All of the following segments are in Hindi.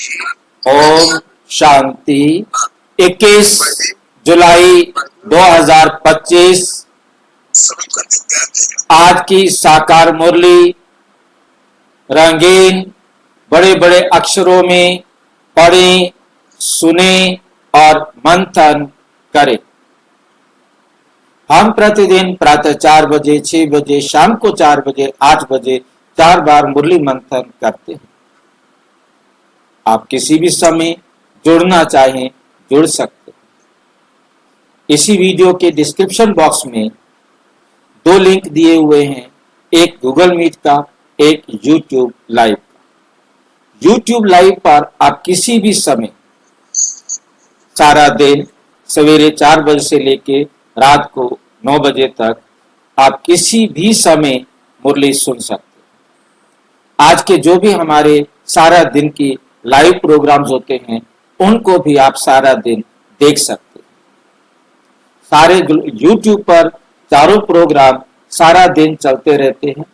ओम शांति। 21 जुलाई 2025 आज की साकार मुरली रंगीन बड़े बड़े अक्षरों में पढ़ें, सुने और मंथन करें। हम प्रतिदिन प्रातः 4 बजे, 6 बजे, शाम को 4 बजे, 8 बजे 4 बार मुरली मंथन करते हैं। आप किसी भी समय जुड़ना चाहें जुड़ सकते हैं। इसी वीडियो के डिस्क्रिप्शन बॉक्स में 2 लिंक दिए हुए हैं, एक गूगल मीट का, एक यूट्यूब लाइव का। यूट्यूब लाइव पर आप किसी भी समय सारा दिन सवेरे 4 बजे से लेके रात को 9 बजे तक आप किसी भी समय मुरली सुन सकते हैं। आज के जो भी हमारे सारा दिन की लाइव प्रोग्राम्स होते हैं उनको भी आप सारा दिन देख सकते हैं। सारे यूट्यूब पर चारों प्रोग्राम सारा दिन चलते रहते हैं।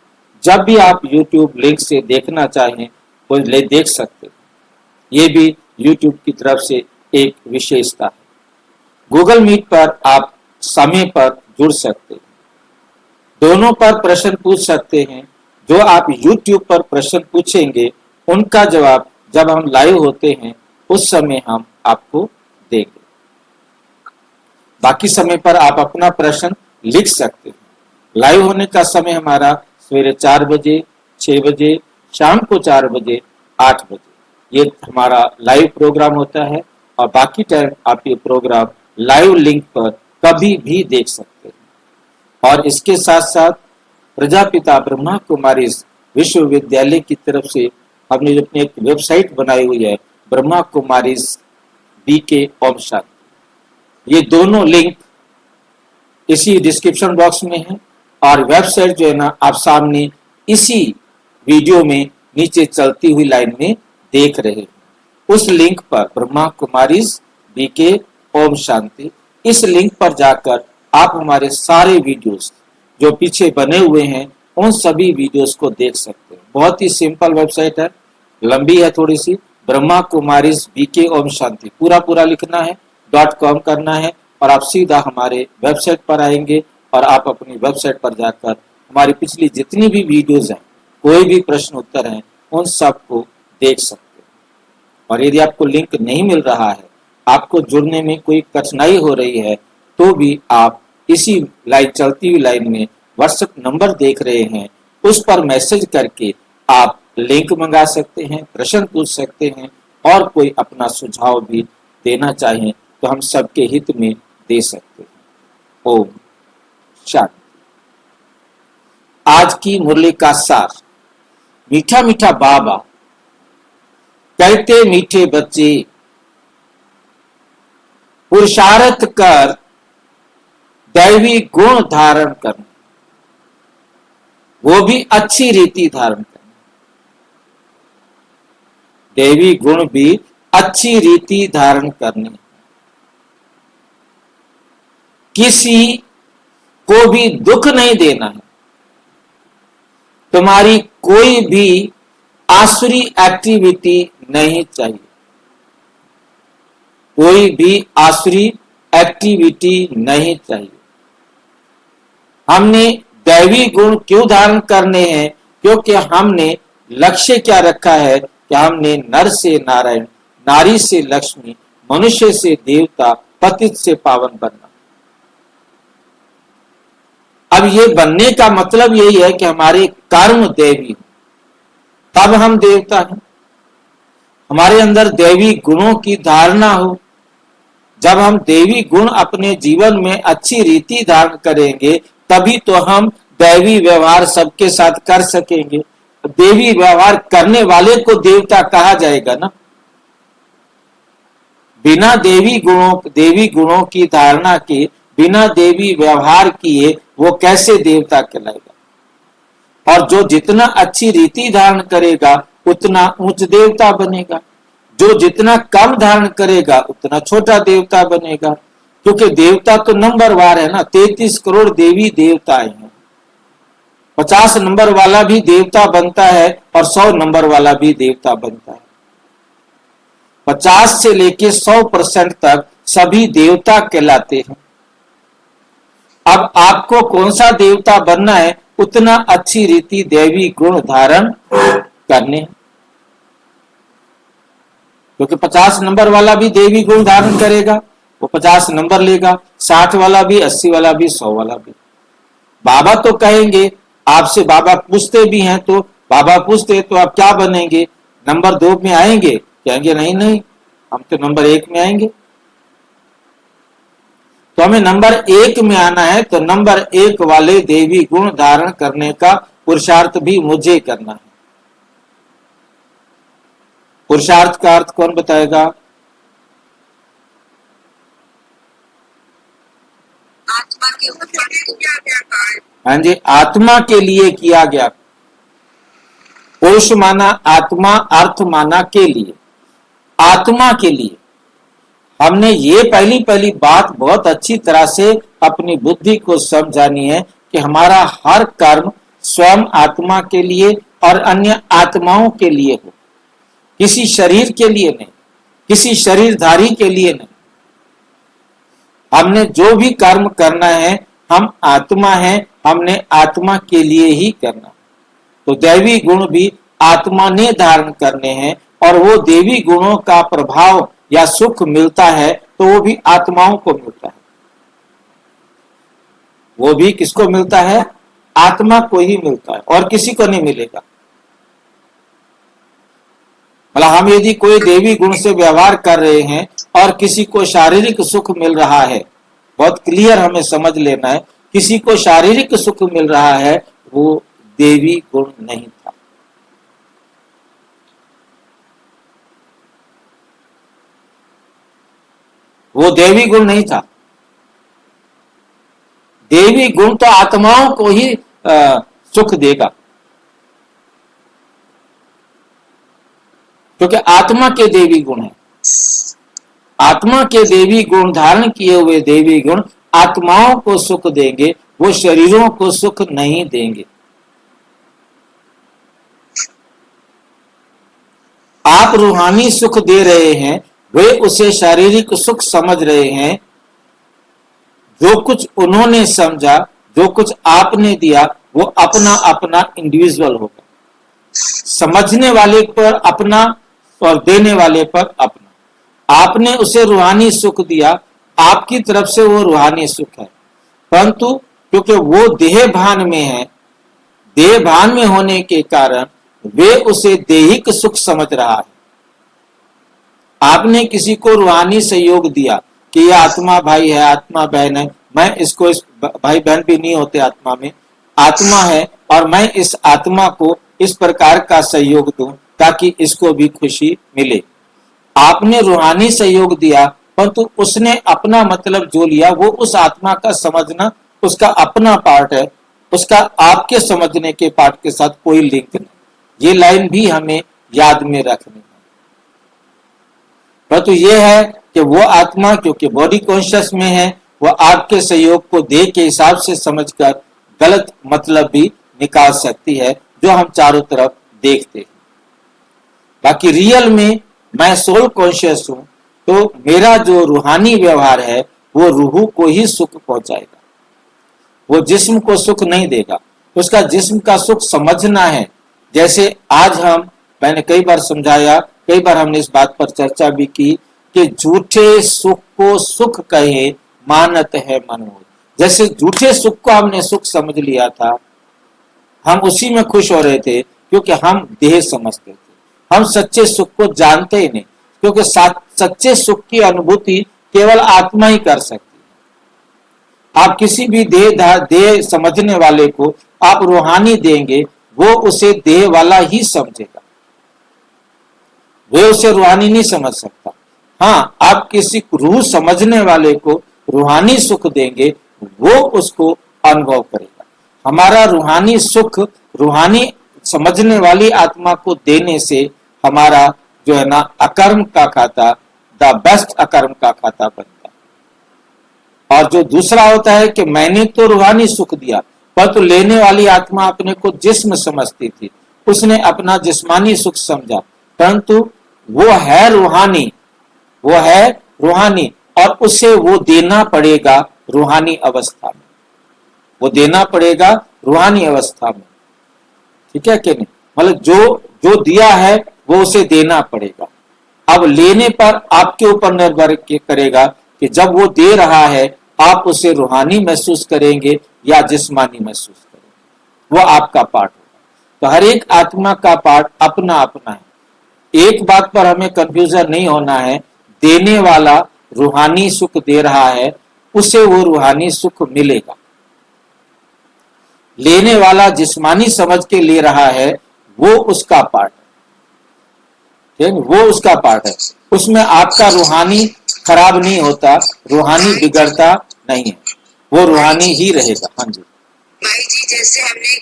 जब भी आप यूट्यूब लिंक से देखना चाहें वो देख सकते हैं। ये भी यूट्यूब की तरफ से एक विशेषता है। गूगल मीट पर आप समय पर जुड़ सकते हैं। दोनों पर प्रश्न पूछ सकते हैं। जो आप यूट्यूब पर प्रश्न पूछेंगे उनका जवाब जब हम लाइव होते हैं उस समय हम आपको देंगे। बाकी समय पर आप अपना प्रश्न लिख सकते हैं। लाइव होने का समय हमारा सवेरे 4 बजे, 6 बजे, शाम को 4 बजे, 8 बजे ये हमारा लाइव प्रोग्राम होता है। और बाकी टाइम आप ये प्रोग्राम लाइव लिंक पर कभी भी देख सकते हैं। और इसके साथ साथ प्रजापिता ब्रह्मा कुमारी विश्वविद्यालय की तरफ से हमने अपनी एक वेबसाइट बनाई हुई है, ब्रह्मा कुमारी BK ओम शांति। ये दोनों लिंक इसी डिस्क्रिप्शन बॉक्स में है। और वेबसाइट जो है ना आप सामने इसी वीडियो में नीचे चलती हुई लाइन में देख रहे हैं। उस लिंक पर ब्रह्मा कुमारी BK ओम शांति, इस लिंक पर जाकर आप हमारे सारे वीडियोस जो पीछे बने हुए हैं उन सभी वीडियोस को देख सकते हैं। बहुत ही सिंपल वेबसाइट है, लंबी है थोड़ी सी, ब्रह्मा कुमारी BK ओम शांति पूरा लिखना है, .com करना है और आप सीधा हमारे वेबसाइट पर आएंगे और आप अपनी वेबसाइट पर जाकर हमारी पिछली जितनी भी वीडियोस हैं, कोई भी प्रश्न उत्तर हैं, उन सब को देख सकते हैं। और यदि आपको लिंक नहीं मिल रहा है, आपको जुड़ने में कोई कठिनाई हो रही है, तो भी आप इसी लाइन चलती हुई लाइन में व्हाट्सएप नंबर देख रहे हैं, उस पर मैसेज करके आप लिंक मंगा सकते हैं, प्रश्न पूछ सकते हैं और कोई अपना सुझाव भी देना चाहें तो हम सबके हित में दे सकते हैं। ओम शांति। आज की मुरली का सार। मीठा मीठा बाबा कहते मीठे बच्चे, पुरुषार्थ कर दैवी गुण धारण करना, वो भी अच्छी रीति धारण करना। दैवी गुण भी अच्छी रीति धारण करने। किसी को भी दुख नहीं देना है। तुम्हारी कोई भी आसुरी एक्टिविटी नहीं चाहिए। कोई भी आसुरी एक्टिविटी नहीं चाहिए। हमने दैवी गुण क्यों धारण करने हैं? क्योंकि हमने लक्ष्य क्या रखा है कि हमने नर से नारायण, नारी से लक्ष्मी, मनुष्य से देवता, पतित से पावन बनना। अब ये बनने का मतलब यही है कि हमारे कर्म दैवी हो, तब हम देवता हैं। हमारे अंदर दैवी गुणों की धारणा हो। जब हम देवी गुण अपने जीवन में अच्छी रीति धारण करेंगे तभी तो हम दैवी व्यवहार सबके साथ कर सकेंगे। देवी व्यवहार करने वाले को देवता कहा जाएगा ना। बिना देवी गुणों की धारणा के, बिना देवी व्यवहार किए वो कैसे देवता कहलाएगा? और जो जितना अच्छी रीति धारण करेगा उतना उच्च देवता बनेगा। जो जितना कम धारण करेगा उतना छोटा देवता बनेगा। क्योंकि देवता तो नंबरवार है ना। 33 करोड़ देवी देवताएं हैं। 50 नंबर वाला भी देवता बनता है और 100 नंबर वाला भी देवता बनता है। 50 से लेके 100% तक सभी देवता कहलाते हैं। अब आपको कौन सा देवता बनना है, उतना अच्छी रीति दैवी गुण धारण करने, क्योंकि 50 नंबर वाला भी देवी गुण धारण करेगा, वो 50 नंबर लेगा, 60 वाला भी, 80 वाला भी, 100 वाला भी। बाबा तो कहेंगे आपसे, बाबा पूछते भी हैं, तो बाबा पूछते तो आप क्या बनेंगे, नंबर 2 में आएंगे? कहेंगे नहीं नहीं, हम तो नंबर 1 में आएंगे। तो हमें नंबर 1 में आना है, तो नंबर 1 वाले देवी गुण धारण करने का पुरुषार्थ भी मुझे करना है। पुरुषार्थ का अर्थ कौन बताएगा? आत्मा के ऊपर किया गया। हाँ जी, आत्मा के लिए किया गया। पुरुष माना आत्मा, अर्थ माना के लिए, आत्मा के लिए। हमने ये पहली बात बहुत अच्छी तरह से अपनी बुद्धि को समझानी है कि हमारा हर कर्म स्वयं आत्मा के लिए और अन्य आत्माओं के लिए हो, किसी शरीर के लिए नहीं, किसी शरीरधारी के लिए नहीं। हमने जो भी कर्म करना है, हम आत्मा हैं, हमने आत्मा के लिए ही करना। तो दैवी गुण भी आत्मा ने धारण करने हैं, और वो देवी गुणों का प्रभाव या सुख मिलता है तो वो भी आत्माओं को मिलता है। वो भी किसको मिलता है? आत्मा को ही मिलता है, और किसी को नहीं मिलेगा। मतलब हम यदि कोई देवी गुण से व्यवहार कर रहे हैं और किसी को शारीरिक सुख मिल रहा है, बहुत क्लियर हमें समझ लेना है, किसी को शारीरिक सुख मिल रहा है, वो देवी गुण नहीं था। वो देवी गुण नहीं था। देवी गुण तो आत्माओं को ही सुख देगा, क्योंकि आत्मा के देवी गुण है। आत्मा के देवी गुण धारण किए हुए देवी गुण आत्माओं को सुख देंगे, वो शरीरों को सुख नहीं देंगे। आप रूहानी सुख दे रहे हैं, वे उसे शारीरिक सुख समझ रहे हैं। जो कुछ उन्होंने समझा, जो कुछ आपने दिया, वो अपना अपना इंडिविजुअल होगा। समझने वाले पर अपना और देने वाले पर अपना। आपने उसे रूहानी सुख दिया, आपकी तरफ से वो रूहानी सुख है, परंतु क्योंकि वो देह भान में है, देह भान में होने के कारण वे उसे देहिक सुख समझ रहा है। आपने किसी को रूहानी सहयोग दिया कि यह आत्मा भाई है, आत्मा बहन है, मैं इसको, इस भाई बहन भी नहीं होते आत्मा में, आत्मा है, और मैं इस आत्मा को इस प्रकार का सहयोग दूं ताकि इसको भी खुशी मिले। आपने रूहानी सहयोग दिया, परंतु उसने अपना मतलब जो लिया वो उस आत्मा का समझना उसका अपना पार्ट है, उसका आपके समझने के पार्ट के साथ कोई लिंक नहीं। ये लाइन भी हमें याद में रखनी है। परंतु ये है कि वो आत्मा क्योंकि बॉडी कॉन्शियस में है, वो आपके सहयोग को देह के हिसाब से समझकर गलत मतलब भी निकाल सकती है, जो हम चारों तरफ देखते हैं। बाकी रियल में मैं सोल कॉन्शियस हूं, तो मेरा जो रूहानी व्यवहार है वो रूह को ही सुख पहुंचाएगा, वो जिस्म को सुख नहीं देगा। उसका जिस्म का सुख समझना है। जैसे आज मैंने कई बार समझाया, कई बार हमने इस बात पर चर्चा भी की कि झूठे सुख को सुख कहे मानत है मनोज। जैसे झूठे सुख को हमने सुख समझ लिया था, हम उसी में खुश हो रहे थे क्योंकि हम देह समझते थे। हम सच्चे सुख को जानते ही नहीं, क्योंकि सच्चे सुख की अनुभूति केवल आत्मा ही कर सकती है। आप किसी भी देह समझने वाले को आप रूहानी देंगे, वो उसे देह वाला ही समझेगा, वे उसे रूहानी नहीं समझ सकता। हाँ, आप किसी रूह समझने वाले को रूहानी सुख देंगे, वो उसको अनुभव करेगा। हमारा रूहानी सुख रूहानी समझने वाली आत्मा को देने से हमारा जो है ना अकर्म का खाता, द बेस्ट अकर्म का खाता बनता है। और जो दूसरा होता है कि मैंने तो रूहानी सुख दिया, परंतु लेने वाली आत्मा अपने को जिस्म समझती थी, उसने अपना जिस्मानी सुख समझा, परंतु वो है रूहानी, वो है रूहानी, और उसे वो देना पड़ेगा रूहानी अवस्था में, वो देना पड़ेगा रूहानी अवस्था में। ठीक है कि नहीं? मतलब जो जो दिया है वो उसे देना पड़ेगा। अब लेने पर आपके ऊपर निर्भर करेगा कि जब वो दे रहा है आप उसे रूहानी महसूस करेंगे या जिस्मानी महसूस करेंगे, वो आपका पार्ट होगा। तो हर एक आत्मा का पार्ट अपना अपना है। एक बात पर हमें कंफ्यूजन नहीं होना है, देने वाला रूहानी सुख दे रहा है, उसे वो रूहानी सुख मिलेगा। लेने वाला जिस्मानी समझ के ले रहा है, वो उसका पार्ट है, वो उसका पार्ट है। उसमें आपका रूहानी खराब नहीं होता, रूहानी बिगड़ता नहीं है, वो रूहानी ही रहेगा। हाँ जी भाई जी, जैसे हमने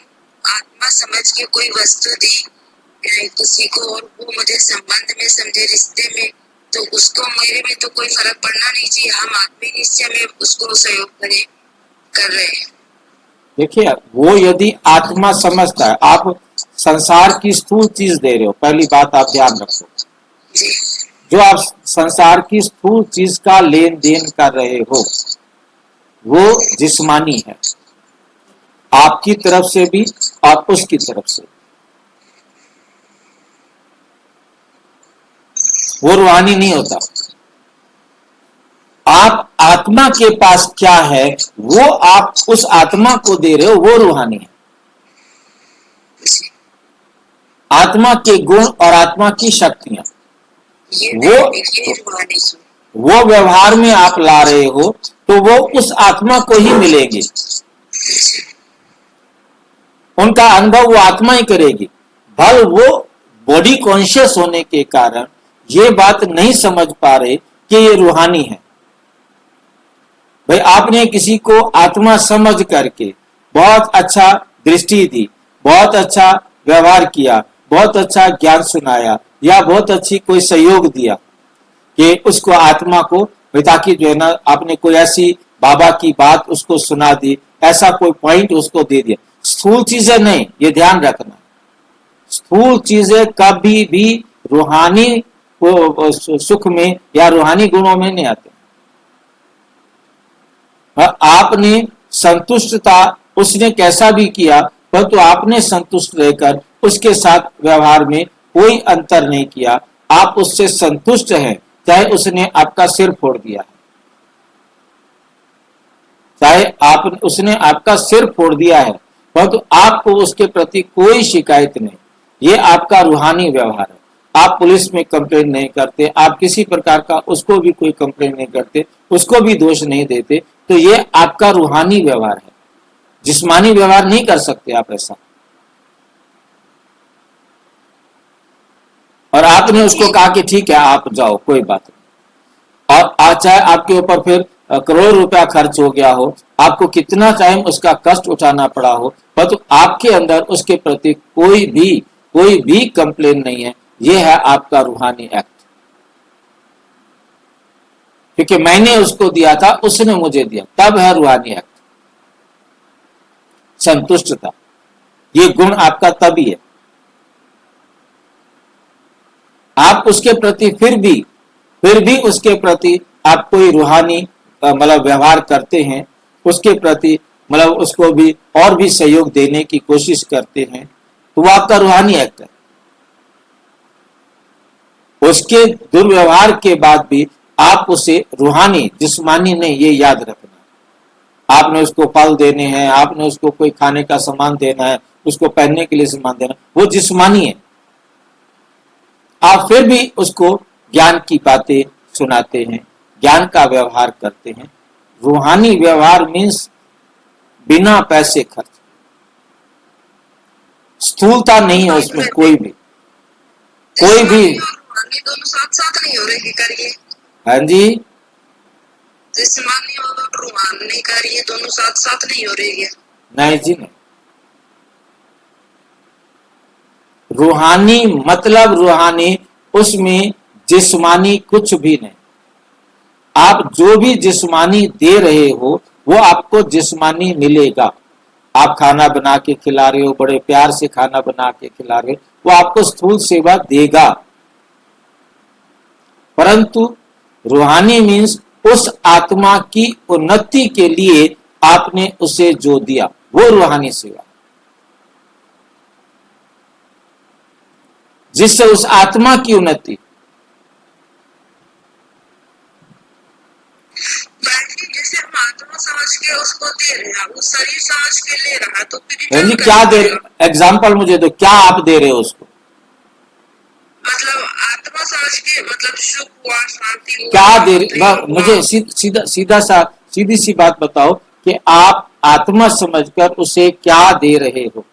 आत्मा समझ के कोई वस्तु दी किसी को और वो मुझे संबंध में समझे, रिश्ते में, तो उसको मेरे में तो कोई फर्क पड़ना नहीं चाहिए। हम आत्मीय निश्चय में उसको सहयोग कर रहे हैं। देखिए, वो यदि आत्मा समझता है, आप संसार की स्थूल चीज दे रहे हो, पहली बात आप ध्यान रखो। जी जो आप संसार की स्थूल चीज का लेन देन कर रहे हो वो जिस्मानी है, आपकी तरफ से भी और उसकी तरफ से। वो रूहानी नहीं होता। आप आत्मा के पास क्या है वो आप उस आत्मा को दे रहे हो, वो रूहानी है। आत्मा के गुण और आत्मा की शक्तियां वो व्यवहार में आप ला रहे हो, तो वो उस आत्मा को ही मिलेंगे। उनका अनुभव वो आत्मा ही करेगी। भल वो बॉडी कॉन्शियस होने के कारण ये बात नहीं समझ पा रहे कि ये रूहानी है। भाई, आपने किसी को आत्मा समझ करके बहुत अच्छा दृष्टि दी, बहुत अच्छा व्यवहार किया, बहुत अच्छा ज्ञान सुनाया, या बहुत अच्छी कोई सहयोग दिया कि उसको आत्मा को, ताकि जो है ना, आपने कोई ऐसी बाबा की बात उसको सुना दी, ऐसा कोई पॉइंट उसको दे दिया। स्थूल चीजें नहीं, ये ध्यान रखना। स्थूल चीजें कभी भी रूहानी सुख में या रूहानी गुणों में नहीं आते। आपने संतुष्टता, उसने कैसा भी किया, परंतु आपने संतुष्ट रहकर उसके साथ व्यवहार में कोई अंतर नहीं किया, आप उससे संतुष्ट हैं, चाहे उसने आपका सिर फोड़ दिया, चाहे उसने आपका सिर फोड़ दिया है, परंतु आपको उसके प्रति कोई शिकायत नहीं। ये आपका रूहानी व्यवहार है। आप पुलिस में कंप्लेन नहीं करते, आप किसी प्रकार का उसको भी कोई कंप्लेन नहीं करते, उसको भी दोष नहीं देते, तो ये आपका रूहानी व्यवहार है। जिस्मानी व्यवहार नहीं कर सकते आप ऐसा। और आपने उसको कहा कि ठीक है आप जाओ, कोई बात नहीं, और चाहे आपके ऊपर फिर करोड़ रुपया खर्च हो गया हो, आपको कितना टाइम उसका कष्ट उठाना पड़ा हो, परंतु आपके अंदर उसके प्रति कोई भी कंप्लेन नहीं है। यह है आपका रूहानी एक्ट, क्योंकि मैंने उसको दिया था, उसने मुझे दिया, तब है रूहानी एक्ट। संतुष्टता, ये गुण आपका तभी है। आप उसके प्रति फिर भी उसके प्रति आप कोई रूहानी मतलब व्यवहार करते हैं, उसके प्रति मतलब उसको भी और भी सहयोग देने की कोशिश करते हैं, तो वो आपका रूहानी एक्ट है। उसके दुर्व्यवहार के बाद भी आप उसे रूहानी, जिस्मानी नहीं, ये याद रखना। आपने उसको फल देने हैं, आपने उसको कोई खाने का सामान देना है, उसको पहनने के लिए सामान देना, वो जिस्मानी है। आप फिर भी उसको ज्ञान की बातें सुनाते हैं, ज्ञान का व्यवहार करते हैं। रूहानी व्यवहार मीन्स बिना पैसे खर्च, स्थूलता नहीं है उसमें कोई भी। दोनों साथ साथ नहीं हो रहे, करिए। हाँ जी, जिस्मानी और रूहानी करिए, दोनों साथ साथ नहीं हो रही है। नहीं जी नहीं। रूहानी मतलब रूहानी, उसमें जिस्मानी कुछ भी नहीं। आप जो भी जिस्मानी दे रहे हो वो आपको जिस्मानी मिलेगा। आप खाना बना के खिला रहे हो, बड़े प्यार से खाना बना के खिला रहे हो, वो आपको स्थूल सेवा देगा। परंतु रूहानी मीन्स उस आत्मा की उन्नति के लिए आपने उसे जो दिया, वो रूहानी सेवा, जिससे उस आत्मा की उन्नति। जैसे हम आत्मा समझ के उसको दे रहे हैं, वो शरीर समझ के ले रहा, तो फिर यानी return क्या दे कैसे रहे, एग्जाम्पल मुझे दो, क्या आप दे रहे हो उसको? मतलब आत्मा समझ के, मतलब सुख हुआ, शांति हुआ, क्या दे प्रेम रहे, हुआ। मुझे सीधी सी बात बताओ कि आप आत्मा समझकर उसे क्या दे रहे हो?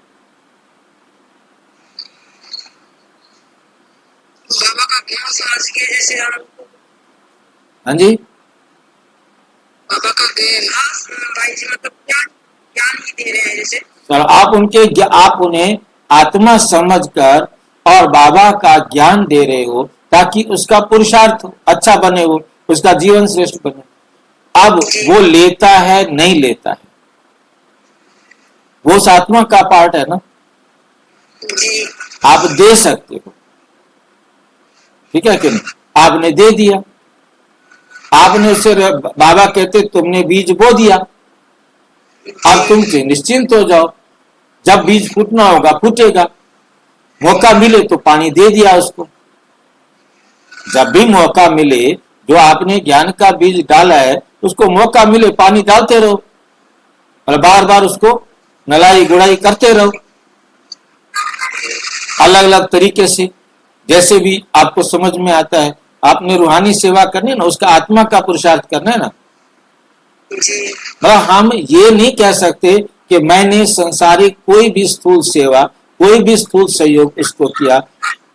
बाबा का ज्ञान समझ के, जैसे हम हाँ जी, बाबा का ज्ञान, भाई जी मतलब ज्ञान, ज्ञान ही दे रहे हैं जैसे। आप उन्हें आत्मा समझकर और बाबा का ज्ञान दे रहे हो ताकि उसका पुरुषार्थ अच्छा बने, हो उसका जीवन श्रेष्ठ बने। अब वो लेता है नहीं लेता है, वो उस आत्मा का पार्ट है ना। जी आप दे सकते हो, ठीक है कि नहीं? आपने दे दिया, आपने उससे, बाबा कहते तुमने बीज बो दिया, अब तुम निश्चिंत हो जाओ, जब बीज फूटना होगा फूटेगा, मौका मिले तो पानी दे दिया उसको। जब भी मौका मिले, जो आपने ज्ञान का बीज डाला है उसको मौका मिले पानी डालते रहो और बार बार उसको नलाई गुड़ाई करते रहो, अलग अलग तरीके से, जैसे भी आपको समझ में आता है। आपने रूहानी सेवा करनी है ना, उसका आत्मा का पुरुषार्थ करना है ना। हम ये नहीं कह सकते कि मैंने संसारिक कोई भी स्थूल सेवा, कोई भी स्थूल सहयोग उसको किया।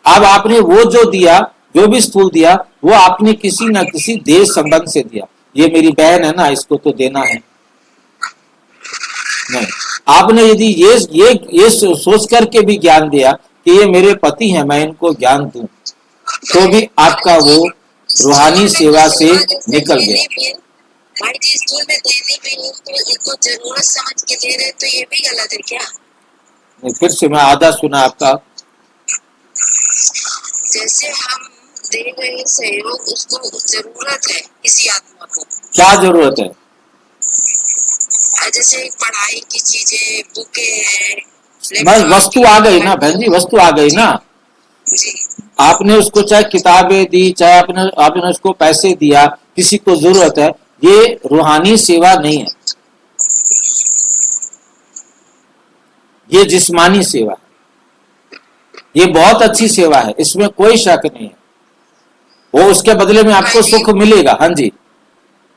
अब आपने वो जो दिया, जो भी स्थूल दिया, वो आपने किसी न किसी देश संबंध से दिया। ये मेरी बहन है ना, इसको तो देना है, नहीं। आपने यदि ये सोच करके भी ज्ञान दिया कि ये मेरे पति हैं, मैं इनको ज्ञान दूं, तो भी आपका वो रूहानी सेवा से निकल गया। भाई जी स्कूल में देने भी हो तो इनको जरूरत समझ के दे रहे, तो ये भी गलत है क्या? नहीं, फिर से मैं आधा सुना आपका। जैसे हम दे रहे सहयोग, उसको जरूरत है किसी आत्मा को, क्या जरूरत है? जैसे पढ़ाई की चीजें, बुके हैं, बस वस्तु आ गई ना बहन जी, वस्तु आ गई ना। जी आपने उसको चाहे किताबें दी, चाहे आपने उसको पैसे दिया, किसी को जरूरत है, ये रूहानी सेवा नहीं है, ये जिस्मानी सेवा है। ये बहुत अच्छी सेवा है, इसमें कोई शक नहीं है, वो उसके बदले में आपको सुख मिलेगा। हाँ जी,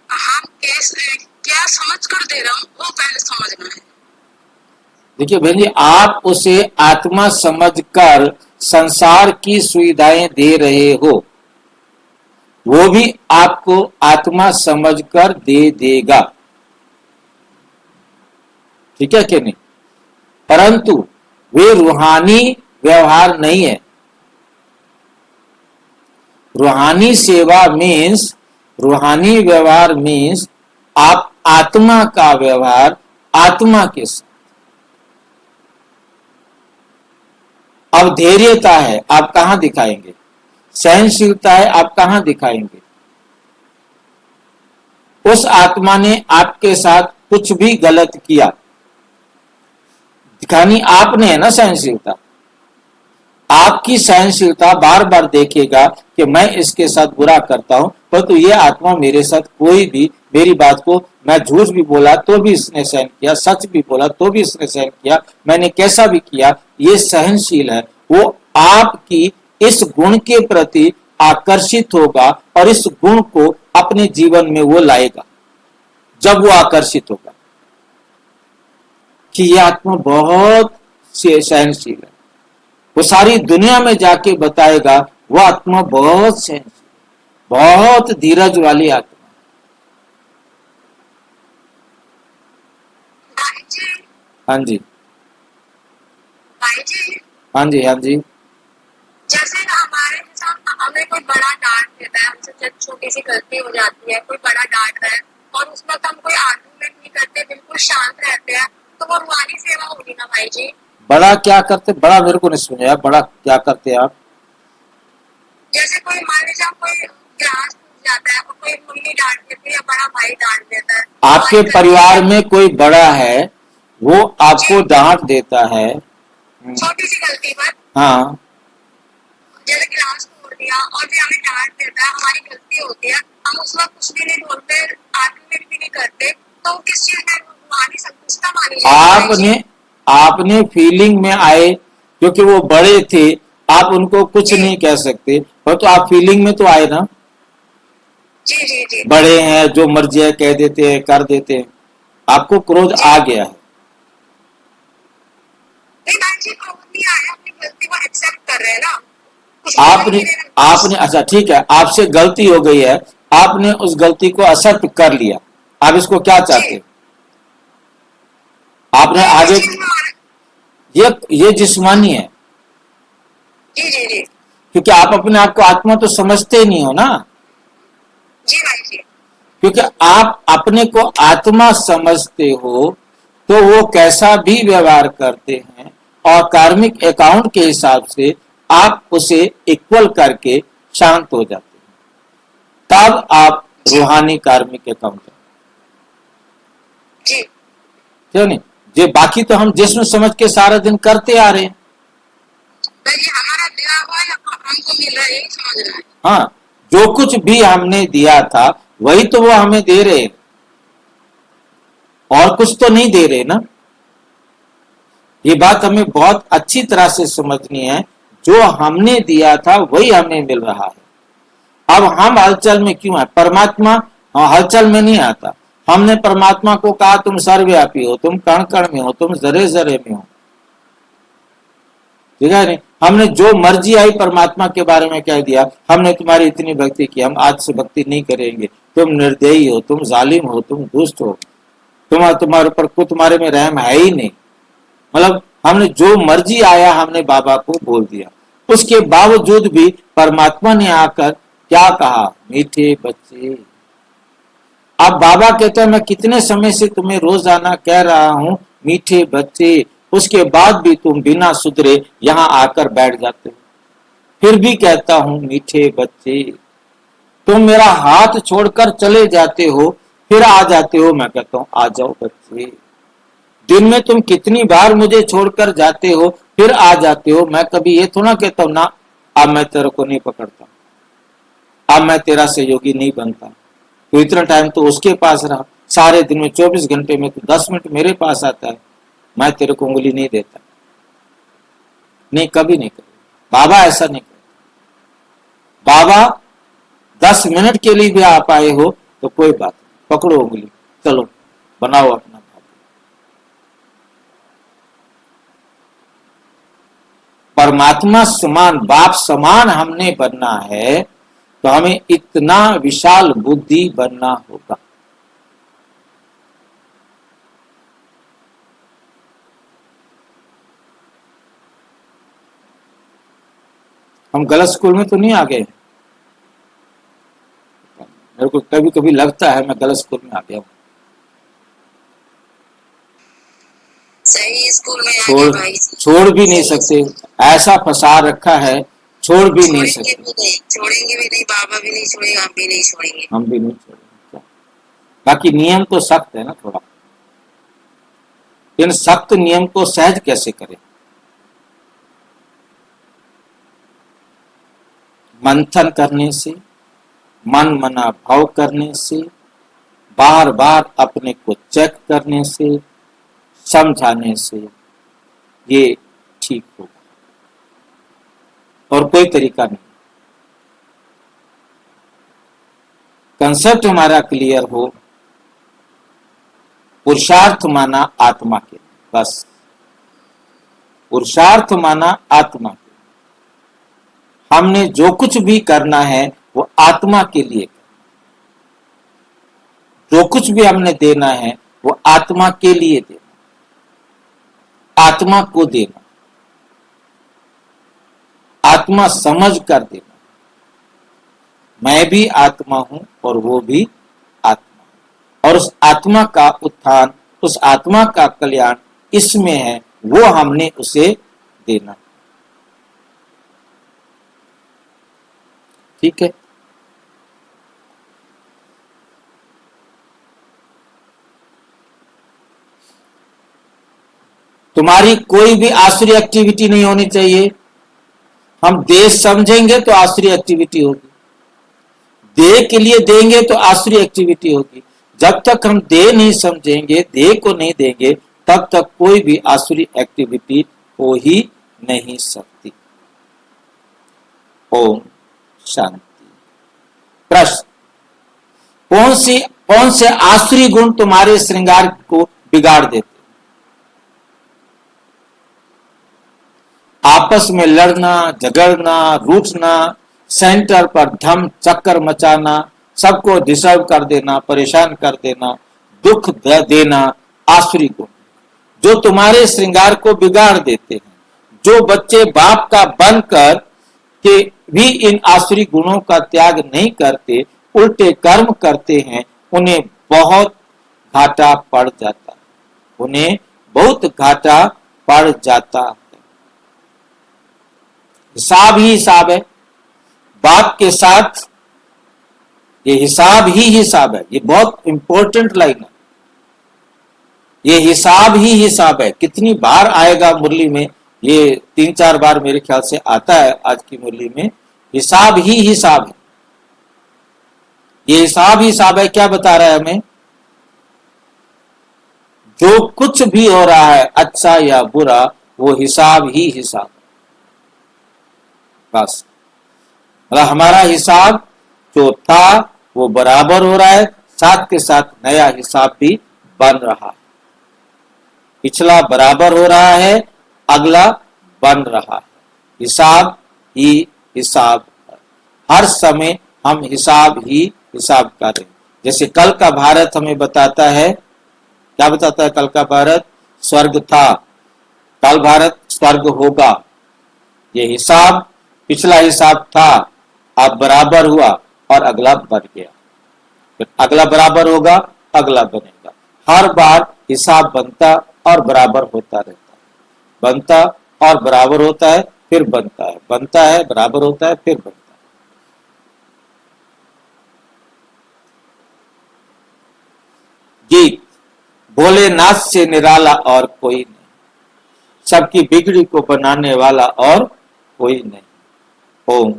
हम कैसे, क्या समझ कर दे रहा हूँ वो पहले समझना है। देखिए बहन जी, आप उसे आत्मा समझकर संसार की सुविधाएं दे रहे हो, वो भी आपको आत्मा समझकर दे देगा, ठीक है कि नहीं? परंतु वे रूहानी व्यवहार नहीं है। रूहानी सेवा मीन्स, रूहानी व्यवहार मीन्स आप आत्मा का व्यवहार आत्मा के साथ। अब धैर्यता है, आप कहां दिखाएंगे? सहनशीलता है, आप कहां दिखाएंगे? उस आत्मा ने आपके साथ कुछ भी गलत किया, दिखानी आपने है ना सहनशीलता। आपकी सहनशीलता बार बार देखेगा कि मैं इसके साथ बुरा करता हूं, परंतु ये आत्मा मेरे साथ कोई भी, मेरी बात को, मैं झूठ भी बोला तो भी इसने सहन किया, सच भी बोला तो भी इसने सहन किया, मैंने कैसा भी किया, ये सहनशील है। वो आपकी इस गुण के प्रति आकर्षित होगा और इस गुण को अपने जीवन में वो लाएगा। जब वो आकर्षित होगा कि ये आत्मा बहुत सहनशील है, वो सारी दुनिया में जाके बताएगा वो आत्मा बहुत सहनशील, बहुत धीरज वाली आत्मा। हाँ जी, भाई जी हाँ जी, हाँ जी, जैसे हमारे साथ हमें कोई बड़ा डांट देता है, हमसे जब छोटी सी गलती हो जाती है, कोई बड़ा डांट रहा है और उस वक्त हम कोई आर्गुमेंट नहीं करते, बिल्कुल शांत रहते हैं, तो वो रूहानी सेवा होगी ना भाई जी? बड़ा क्या करते? बड़ा मेरे को नहीं सुना, बड़ा क्या करते आप? जैसे कोई मान लीजिए कोई गिलास टूट जाता है, कोई मम्मी डांट देती है या बड़ा भाई डांट देता है। आपके परिवार में कोई बड़ा है, वो आपको डांट देता है, छोटी सी गलती पर, हाँ, जैसे गिलास तोड़ दिया और फिर हमें डांट देता है, हमारी गलती होती है, हम उस वक्त कुछ भी नहीं बोलते, आर्गुमेंट भी नहीं करते, तो किस चीज में मानी संतुष्टता मानी जाएगी? आपने फीलिंग में आए, क्योंकि वो बड़े थे, आप उनको कुछ नहीं कह सकते, और तो आप फीलिंग में तो आए ना, जी जी जी। बड़े हैं, जो मर्जी है कह देते हैं, कर देते हैं, आपको क्रोध आ गया है। नहीं बहन जी, क्रोध नहीं आया, अपनी गलती को एक्सेप्ट कर रहे हैं ना। आपने आपने अच्छा ठीक है, आपसे गलती हो गई है, आपने उस गलती को एक्सेप्ट कर लिया, आप इसको क्या चाहते? आपने आगे, ये जिस्मानी है, जी जी जी क्योंकि आप अपने आप को आत्मा तो समझते ही नहीं हो ना, जी भाई जी। क्योंकि आप अपने को आत्मा समझते हो तो वो कैसा भी व्यवहार करते हैं और कार्मिक अकाउंट के हिसाब से आप उसे इक्वल करके शांत हो जाते हैं, तब आप रूहानी कार्मिक अकाउंट है, जी क्यों नहीं? ये बाकी तो हम जिस्म समझ के सारा दिन करते आ रहे हैं। भाई जी, हमारा दिया हुआ है, हमको मिल रहा है, यही समझ रहा है। हाँ, जो कुछ भी हमने दिया था वही तो वो हमें दे रहे हैं, और कुछ तो नहीं दे रहे ना। ये बात हमें बहुत अच्छी तरह से समझनी है, जो हमने दिया था वही हमें मिल रहा है। अब हम हलचल में क्यों है? परमात्मा हलचल में नहीं आता। हमने परमात्मा को कहा तुम सर्वव्यापी हो, तुम कण कण में हो, तुम जरे जरे में हो, ठीक है नहीं? हमने जो मर्जी आई परमात्मा के बारे में कह दिया, हमने तुम्हारी इतनी भक्ति की, हम आज से भक्ति नहीं करेंगे, तुम निर्दयी हो, तुम जालिम हो, तुम दुष्ट हो, तुम्हारे ऊपर को तुम्हारे में रहम है ही नहीं। मतलब हमने जो मर्जी आया हमने बाबा को बोल दिया, उसके बावजूद भी परमात्मा ने आकर क्या कहा? मीठे बच्चे। अब बाबा कहते हैं मैं कितने समय से तुम्हें रोजाना कह रहा हूं मीठे बच्चे, उसके बाद भी तुम बिना सुधरे यहाँ आकर बैठ जाते हो। फिर भी कहता हूं मीठे बच्चे, तुम मेरा हाथ छोड़कर चले जाते हो, फिर आ जाते हो, मैं कहता हूं आ जाओ बच्चे। दिन में तुम कितनी बार मुझे छोड़कर जाते हो, फिर आ जाते हो, मैं कभी ये थोड़ा कहता हूं ना अब मैं तेरे को नहीं पकड़ता, अब मैं तेरा सहयोगी नहीं बनता। तो इतना टाइम तो उसके पास रहा, सारे दिन में 24 घंटे में तो 10 मिनट मेरे पास आता है, मैं तेरे को उंगली नहीं देता। नहीं, कभी नहीं करेगा बाबा, ऐसा नहीं करता। बाबा 10 मिनट के लिए भी आप आए हो तो कोई बात नहीं, पकड़ो उंगली, चलो बनाओ अपना भाग्य। परमात्मा समान, बाप समान हमने बनना है तो हमें इतना विशाल बुद्धि बनना होगा। हम गलत स्कूल में तो नहीं आ गए? मेरे को कभी कभी लगता है मैं गलत स्कूल में आ गया हूँ। सही स्कूल में आ गए भाई जी। छोड़ भी नहीं सकते, ऐसा फंसा रखा है, छोड़ भी नहीं सकते। छोड़ेंगे भी नहीं, बाबा भी नहीं छोड़ेंगे, हम भी नहीं छोड़ेंगे। हम भी नहीं छोड़ेंगे। बाकी नियम तो सख्त है ना थोड़ा, इन सख्त नियम को सहज कैसे करें? मंथन करने से, मन मना भाव करने से, बार बार अपने को चेक करने से, समझाने से ये ठीक होगा, और कोई तरीका नहीं। कंसेप्ट हमारा क्लियर हो, पुरुषार्थ माना आत्मा के, बस पुरुषार्थ माना आत्मा के। हमने जो कुछ भी करना है वो आत्मा के लिए, जो कुछ भी हमने देना है वो आत्मा के लिए देना, आत्मा को देना, आत्मा समझ कर देना। मैं भी आत्मा हूं और वो भी आत्मा, और उस आत्मा का उत्थान, उस आत्मा का कल्याण इसमें है, वो हमने उसे देना। ठीक है? तुम्हारी कोई भी आसुरी एक्टिविटी नहीं होनी चाहिए। हम देह समझेंगे तो आसुरी एक्टिविटी होगी, देह के लिए देंगे तो आसुरी एक्टिविटी होगी। जब तक हम देह नहीं समझेंगे, देह को नहीं देंगे, तब तक कोई भी आसुरी एक्टिविटी हो ही नहीं सकती। ओम शांति। प्रश्न, कौन से आसुरी गुण तुम्हारे श्रृंगार को बिगाड़ देते? आपस में लड़ना, झगड़ना, रूठना, सेंटर पर धम चक्कर मचाना, सबको डिस्टर्ब कर देना, परेशान कर देना, दुख देना, आसुरी गुण जो तुम्हारे श्रृंगार को बिगाड़ देते हैं। जो बच्चे बाप का बनकर के भी इन आसुरी गुणों का त्याग नहीं करते, उल्टे कर्म करते हैं, उन्हें बहुत घाटा पड़ जाता है, उन्हें बहुत घाटा पड़ जाता है। हिसाब ही हिसाब है बाप के साथ, ये हिसाब ही हिसाब है। ये बहुत इंपॉर्टेंट लाइन है, ये हिसाब ही हिसाब है। कितनी बार आएगा मुरली में, ये 3-4 बार मेरे ख्याल से आता है आज की मुरली में। हिसाब ही हिसाब है, ये हिसाब ही हिसाब है। क्या बता रहा है हमें? जो कुछ भी हो रहा है, अच्छा या बुरा, वो हिसाब ही हिसाब है। बस मतलब हमारा हिसाब जो था वो बराबर हो रहा है, साथ के साथ नया हिसाब भी बन रहा है। पिछला बराबर हो रहा है, अगला बन रहा है। हिसाब ही हिसाब है। हर समय हम हिसाब ही हिसाब करें। जैसे कल का भारत हमें बताता है, क्या बताता है कल का भारत? स्वर्ग था, कल भारत स्वर्ग होगा। ये हिसाब, पिछला हिसाब था, अब बराबर हुआ और अगला बन गया, फिर अगला बराबर होगा, अगला बनेगा। हर बार हिसाब बनता और बराबर होता रहता है, बनता और बराबर होता है, फिर बनता है, बनता है, बराबर होता है, फिर बनता है। गीत, भोलेनाथ से निराला और कोई नहीं, सबकी बिगड़ी को बनाने वाला और कोई नहीं। ओम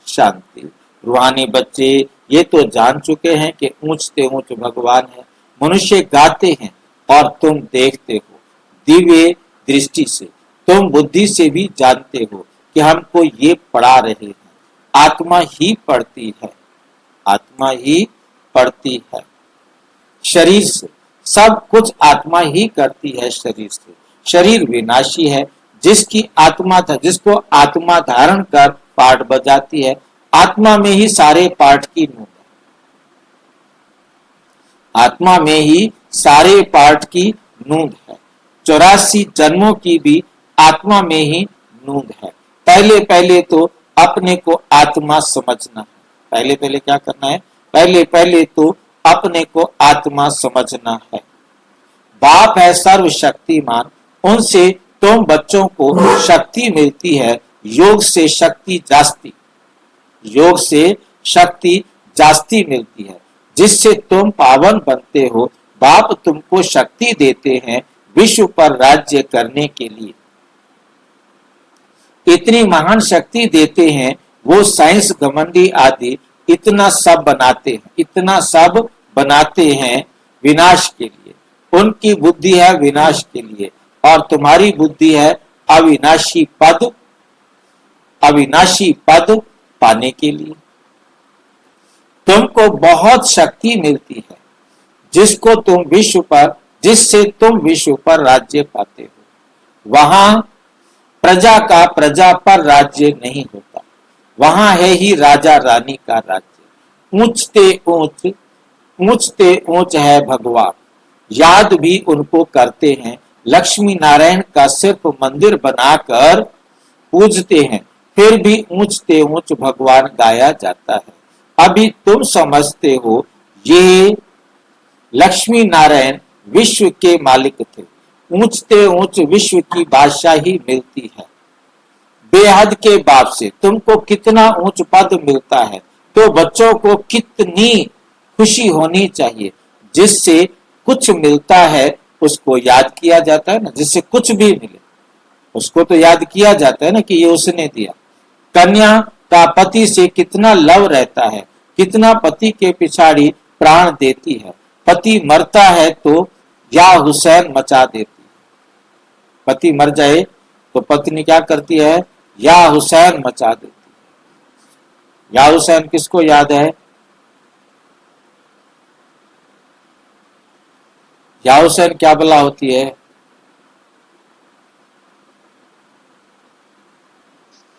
शांति। रूहानी बच्चे ये तो जान चुके हैं कि ऊंचते ऊंच भगवान है। मनुष्य गाते हैं और तुम देखते हो दिव्य दृष्टि से, तुम बुद्धि से भी जानते हो कि हमको ये पढ़ा रहे हैं। आत्मा ही पढ़ती है, आत्मा ही पढ़ती है। शरीर से सब कुछ आत्मा ही करती है। शरीर से, शरीर विनाशी है। जिसकी आत्मा था, जिसको आत्मा धारण कर पाठ बजाती है, आत्मा में ही सारे पाठ की नूंद है। आत्मा में ही सारे पाठ की नूंद है। 84 जन्मों की भी आत्मा में ही नूंद है। पहले पहले तो अपने को आत्मा समझना है। पहले पहले क्या करना है? पहले पहले तो अपने को आत्मा समझना है। बाप है सर्वशक्तिमान, उनसे तुम बच्चों को शक्ति मिलती है। योग से शक्ति जास्ती, योग से शक्ति जास्ती मिलती है, जिससे तुम पावन बनते हो। बाप तुमको शक्ति देते हैं विश्व पर राज्य करने के लिए। इतनी महान शक्ति देते हैं, वो साइंस घमंडी आदि इतना सब बनाते हैं, इतना सब बनाते हैं विनाश के लिए। उनकी बुद्धि है विनाश के लिए, और तुम्हारी बुद्धि है अविनाशी पद, अविनाशी पद पाने के लिए। तुमको बहुत शक्ति मिलती है, जिसको तुम विश्व पर, जिससे तुम विश्व पर राज्य पाते हो। वहां प्रजा का प्रजा पर राज्य नहीं होता, वहां है ही राजा रानी का राज्य। ऊंचते ऊंच है भगवान, याद भी उनको करते हैं। लक्ष्मी नारायण का सिर्फ मंदिर बनाकर पूजते हैं, फिर भी ऊंचते ऊंच भगवान गाया जाता है। अभी तुम समझते हो ये लक्ष्मी नारायण विश्व के मालिक थे। ऊंचते ऊंच विश्व की बादशाही मिलती है। बेहद के बाप से तुमको कितना ऊंच पद मिलता है, तो बच्चों को कितनी खुशी होनी चाहिए। जिससे कुछ मिलता है उसको याद किया जाता है ना, जिससे कुछ भी मिले उसको तो याद किया जाता है ना कि ये उसने दिया। कन्या का पति से कितना लव रहता है, कितना पति के पिछाड़ी प्राण देती है। पति मरता है तो या हुसैन मचा देती है। पति मर जाए तो पत्नी क्या करती है, या हुसैन मचा देती है। या हुसैन किसको याद है? या हुसैन क्या बला होती है?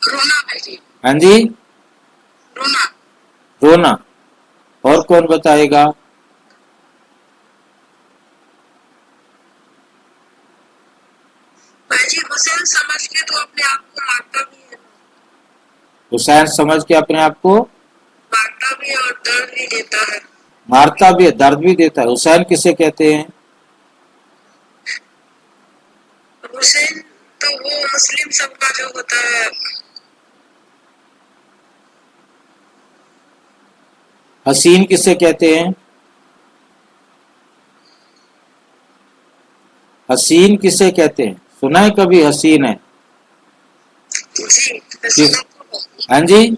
रोना भाई, हाँ जी, रोना। रोना। और कौन बताएगा? भाई जी हुसैन समझ के तो अपने आप को मारता भी है, हुसैन समझ के अपने आप को मारता भी है और दर्द भी देता है। मारता भी है, दर्द भी देता है। हुसैन किसे कहते हैं? हुसैन तो वो मुस्लिम सबका जो होता है, हसीन किसे कहते हैं? हसीन किसे कहते हैं? सुना है कभी हसीन है? जी किस? सुंदर को, हाँ जी,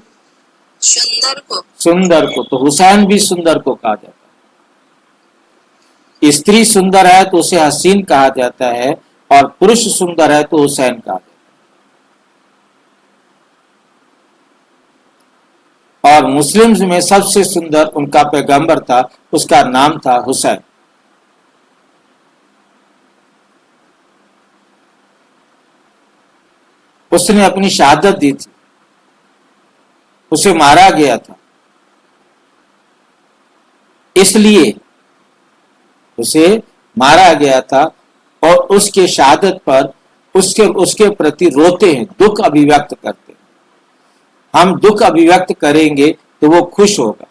सुंदर को। सुंदर को। तो हुसैन भी सुंदर को कहा जाता है। स्त्री सुंदर है तो उसे हसीन कहा जाता है, और पुरुष सुंदर है तो हुसैन कहा जाता है। और मुस्लिम्स में सबसे सुंदर उनका पैगंबर था, उसका नाम था हुसैन। उसने अपनी शहादत दी थी, उसे मारा गया था, इसलिए उसे मारा गया था। और उसके शहादत पर उसके उसके प्रति रोते हैं, दुख अभिव्यक्त करते हैं। हम दुख अभिव्यक्त करेंगे तो वो खुश होगा।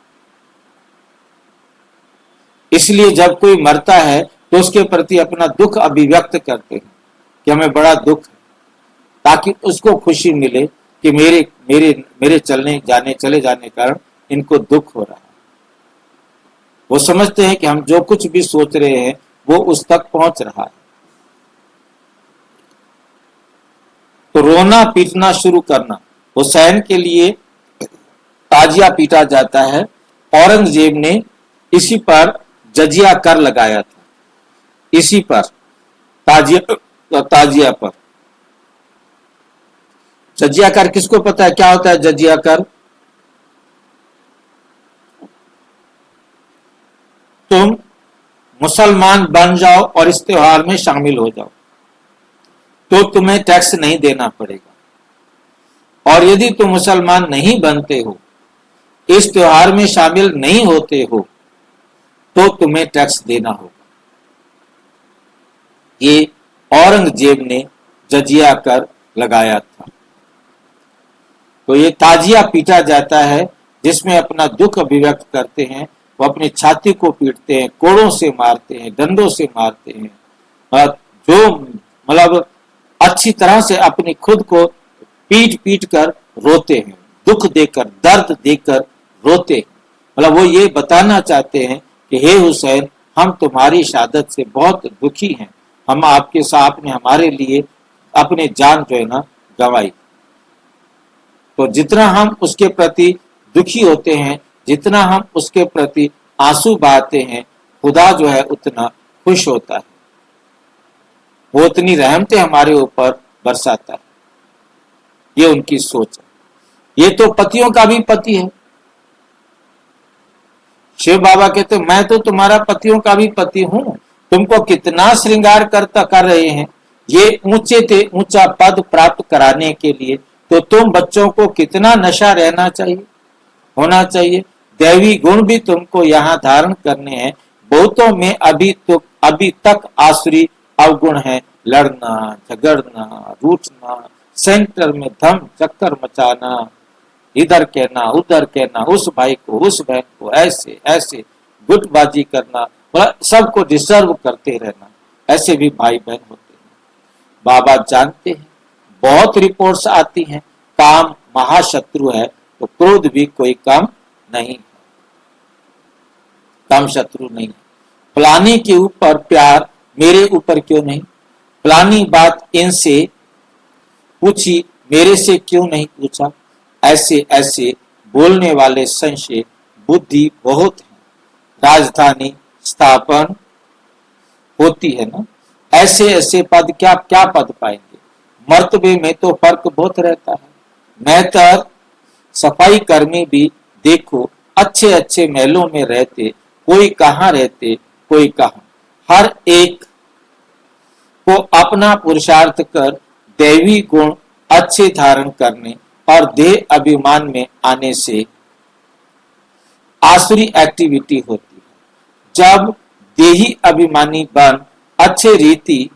इसलिए जब कोई मरता है तो उसके प्रति अपना दुख अभिव्यक्त करते हैं कि हमें बड़ा दुख है, ताकि उसको खुशी मिले कि मेरे मेरे मेरे चले जाने कारण इनको दुख हो रहा है। वो समझते हैं कि हम जो कुछ भी सोच रहे हैं वो उस तक पहुंच रहा है। तो रोना पीटना शुरू करना। हुसैन के लिए ताजिया पीटा जाता है। औरंगजेब ने इसी पर जजिया कर लगाया था, इसी पर ताजिया पर। जजिया कर किसको पता है क्या होता है? जजिया कर तुम मुसलमान बन जाओ और इस त्योहार में शामिल हो जाओ तो तुम्हें टैक्स नहीं देना पड़ेगा। और यदि तुम मुसलमान नहीं बनते हो, इस त्योहार में शामिल नहीं होते हो, तो तुम्हें टैक्स देना होगा। ये औरंगजेब ने जजिया कर लगाया था। तो ये ताजिया पीटा जाता है, जिसमें अपना दुख अभिव्यक्त करते हैं। वो अपनी छाती को पीटते हैं, कोड़ों से मारते हैं, डंडों से मारते हैं, और जो मतलब अच्छी तरह से अपनी खुद को पीट पीट कर रोते हैं, दुख देकर, दर्द देकर रोते हैं। मतलब वो ये बताना चाहते हैं कि हे हुसैन, हम तुम्हारी शहादत से बहुत दुखी हैं। हम आपके साथ, आपने हमारे लिए अपने जान जो है ना गंवाई। तो जितना हम उसके प्रति दुखी होते हैं, जितना हम उसके प्रति आंसू बहाते हैं, खुदा जो है उतना खुश होता है, वो उतनी रहमतें हमारे ऊपर बरसाता है। ये उनकी सोच है। ये तो पतियों का भी पति है। शिव बाबा कहते मैं तो तुम्हारा पतियों का भी पति हूं, तुमको कितना श्रृंगार कर रहे हैं ये ऊंचा पद प्राप्त कराने के लिए, तो तुम बच्चों को कितना नशा रहना चाहिए, होना चाहिए। दैवी गुण भी तुमको यहाँ धारण करने हैं। बहुतों में अभी तक आसुरी अवगुण है, लड़ना, झगड़ना, रूठना, सेंटर में धम चक्कर मचाना, इधर कहना उधर कहना, उस भाई को उस बहन को ऐसे ऐसे गुटबाजी करना, सबको डिस्टर्ब करते रहना। ऐसे भी भाई बहन होते हैं। बाबा जानते हैं, बहुत रिपोर्ट्स आती हैं, काम महाशत्रु है तो क्रोध भी कोई कम नहीं, कम शत्रु नहीं। फलाने के ऊपर प्यार मेरे ऊपर क्यों नहीं, फलानी बात इनसे पूछी मेरे से क्यों नहीं पूछा। ऐसे ऐसे बोलने वाले संशय बुद्धि बहुत है। राजधानी स्थापन होती है ना, ऐसे ऐसे पद क्या क्या पद पाएंगे। मर्तबे में तो फर्क बहुत रहता है। मेहतर सफाई कर्मी भी देखो अच्छे अच्छे महलों में रहते, कोई कहाँ रहते कोई कहाँ। हर एक को अपना पुरुषार्थ कर दैवी गुण अच्छे धारण करने और देह अभिमान में आने से आसुरी एक्टिविटी होती है। जब देही अभिमानी बन अच्छे रीति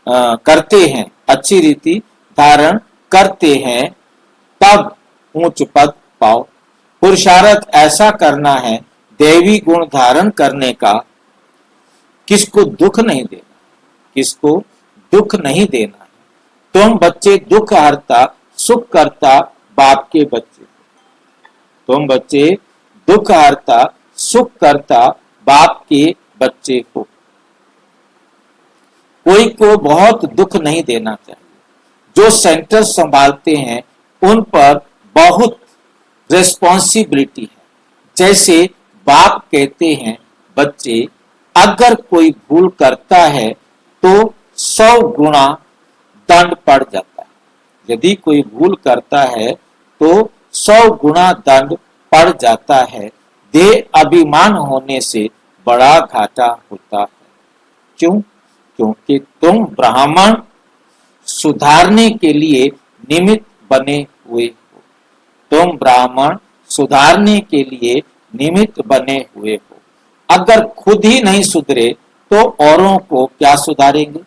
करते हैं, अच्छी रीति धारण करते हैं, तब ऊंच पद पाओ। पुरुषार्थ ऐसा करना है दैवी गुण धारण करने का, किसको दुख नहीं देना, किसको दुख नहीं देना है। तुम बच्चे दुख हरता सुख करता बाप के बच्चे, तुम बच्चे दुख हरता सुख करता बाप के बच्चे हो। कोई को बहुत दुख नहीं देना चाहिए। जो सेंटर संभालते हैं उन पर बहुत रिस्पॉन्सिबिलिटी है। जैसे बाप कहते हैं बच्चे अगर कोई भूल करता है तो 100 गुना दंड पड़ जाता है। यदि कोई भूल करता है तो 100 गुना दंड पड़ जाता है। देह अभिमान होने से बड़ा घाटा होता है। क्यों? क्योंकि तुम ब्राह्मण सुधारने के लिए निमित्त बने हुए हो। तुम ब्राह्मण सुधारने के लिए निमित्त बने हुए हो। अगर खुद ही नहीं सुधरे तो औरों को क्या सुधारेंगे।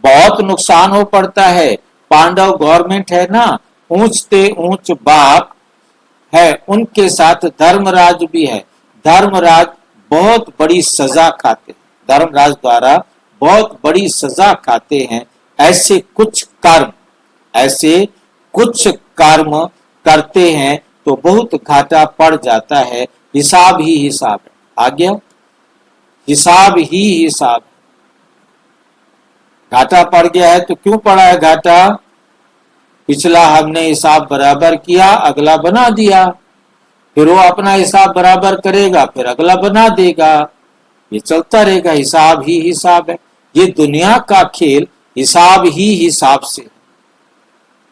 बहुत नुकसान हो पड़ता है। पांडव गवर्नमेंट है ना, ऊंचते ऊंच बाप है, उनके साथ धर्मराज भी है। धर्मराज बहुत बड़ी सजा खाते हैं, धर्मराज द्वारा बहुत बड़ी सजा खाते हैं। ऐसे कुछ कर्म करते हैं तो बहुत घाटा पड़ जाता है। हिसाब ही हिसाब है। आ गया, हिसाब ही हिसाब। घाटा पड़ गया है तो क्यों पड़ा है घाटा? पिछला हमने हिसाब बराबर किया, अगला बना दिया, फिर वो अपना हिसाब बराबर करेगा, फिर अगला बना देगा। ये चलता रहेगा। हिसाब ही हिसाब है। ये दुनिया का खेल हिसाब ही हिसाब से,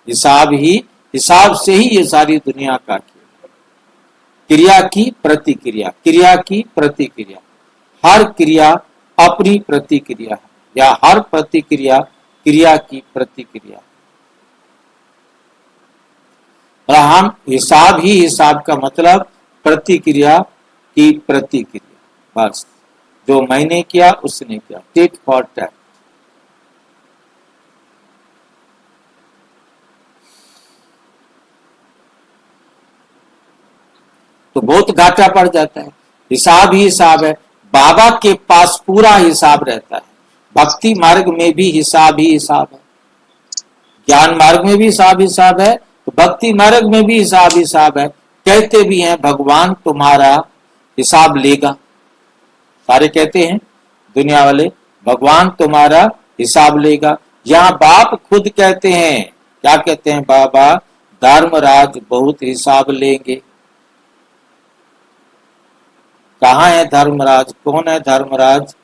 हिसाब ही हिसाब से ही ये सारी दुनिया का खेल। क्रिया की प्रतिक्रिया, क्रिया की प्रतिक्रिया, हर क्रिया अपनी प्रतिक्रिया है, या हर प्रतिक्रिया क्रिया की प्रतिक्रिया। और हम हिसाब ही हिसाब का मतलब प्रतिक्रिया की प्रतिक्रिया। बस जो मैंने किया उसने किया, टिट फॉर टैट। तो बहुत घाटा पड़ जाता है। हिसाब ही हिसाब है। बाबा के पास पूरा हिसाब रहता है। भक्ति मार्ग में भी हिसाब ही हिसाब है, ज्ञान मार्ग में भी हिसाब हिसाब है, तो भक्ति मार्ग में भी हिसाब हिसाब है। कहते भी हैं भगवान तुम्हारा हिसाब लेगा। सारे कहते हैं दुनिया वाले भगवान तुम्हारा हिसाब लेगा। यहाँ बाप खुद कहते हैं, क्या कहते हैं बाबा? धर्मराज बहुत हिसाब लेंगे। कहाँ है धर्मराज? कौन है धर्मराज?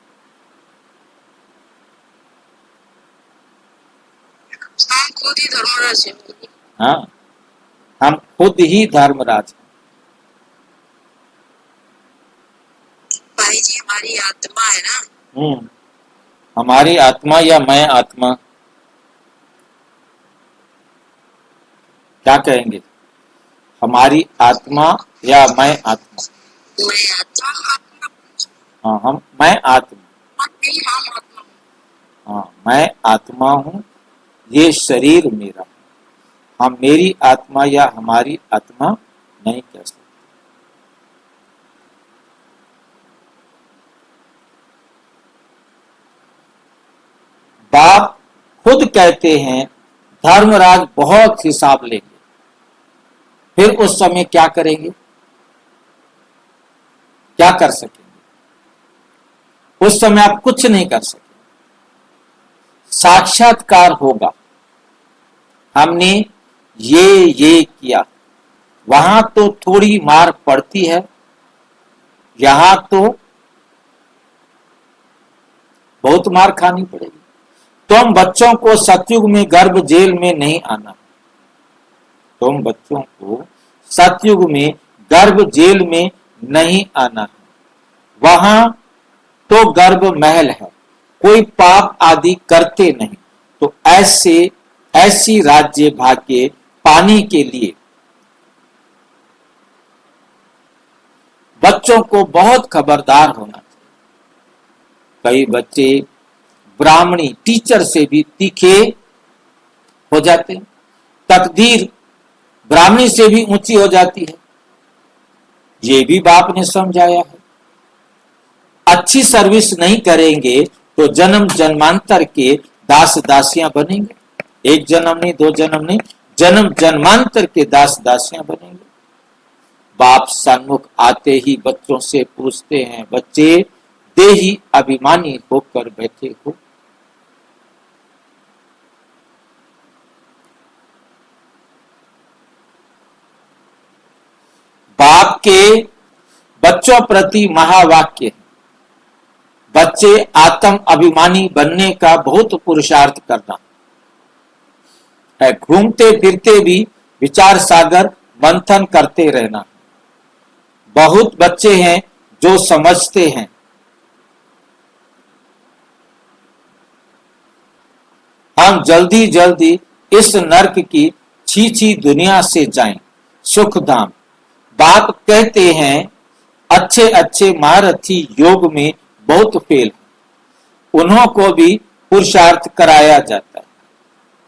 हम खुद ही धर्मराज हैं। हाँ, हम खुद ही धर्मराज हैं। भाई जी हमारी आत्मा है ना, हमारी आत्मा या मैं आत्मा, क्या कहेंगे? हमारी आत्मा या मैं आत्मा? मैं आत्मा, आत्मा। हाँ, हम मैं आत्मा। नहीं, हम आत्मा। हाँ, मैं आत्मा हूँ, ये शरीर मेरा। हम मेरी आत्मा या हमारी आत्मा नहीं कह सकते। बाप खुद कहते हैं धर्मराज बहुत हिसाब लेंगे। फिर उस समय क्या करेंगे? क्या कर सकेंगे? उस समय आप कुछ नहीं कर सकते, साक्षात्कार होगा, हमने ये किया। वहां तो थोड़ी मार पड़ती है, यहां तो बहुत मार खानी पड़ेगी। तुम बच्चों को सतयुग में गर्भ जेल में नहीं आना, तुम बच्चों को सतयुग में गर्भ जेल में नहीं आना, वहां तो गर्भ महल है, कोई पाप आदि करते नहीं। तो ऐसी राज्य भाग्य पाने के लिए बच्चों को बहुत खबरदार होना चाहिए। कई बच्चे ब्राह्मणी टीचर से भी तीखे हो जाते हैं, तकदीर ब्राह्मणी से भी ऊंची हो जाती है, ये भी बाप ने समझाया है। अच्छी सर्विस नहीं करेंगे तो जन्म जन्मांतर के दास दासियां बनेंगे, एक जन्म नहीं, दो जन्म नहीं, जन्म जन्मांतर के दास दासियां बनेंगे। बाप सन्मुख आते ही बच्चों से पूछते हैं, बच्चे देही अभिमानी होकर बैठे हो, बाप के बच्चों प्रति महावाक्य, बच्चे आत्म अभिमानी बनने का बहुत पुरुषार्थ करना है, घूमते फिरते भी विचार सागर मंथन करते रहना। बहुत बच्चे हैं जो समझते हैं, हम जल्दी जल्दी इस नर्क की छीछी दुनिया से जाएं, सुखधाम। बाप कहते हैं अच्छे अच्छे महारथी योग में बहुत फेल, उन्हों को भी पुरुषार्थ कराया जाता है,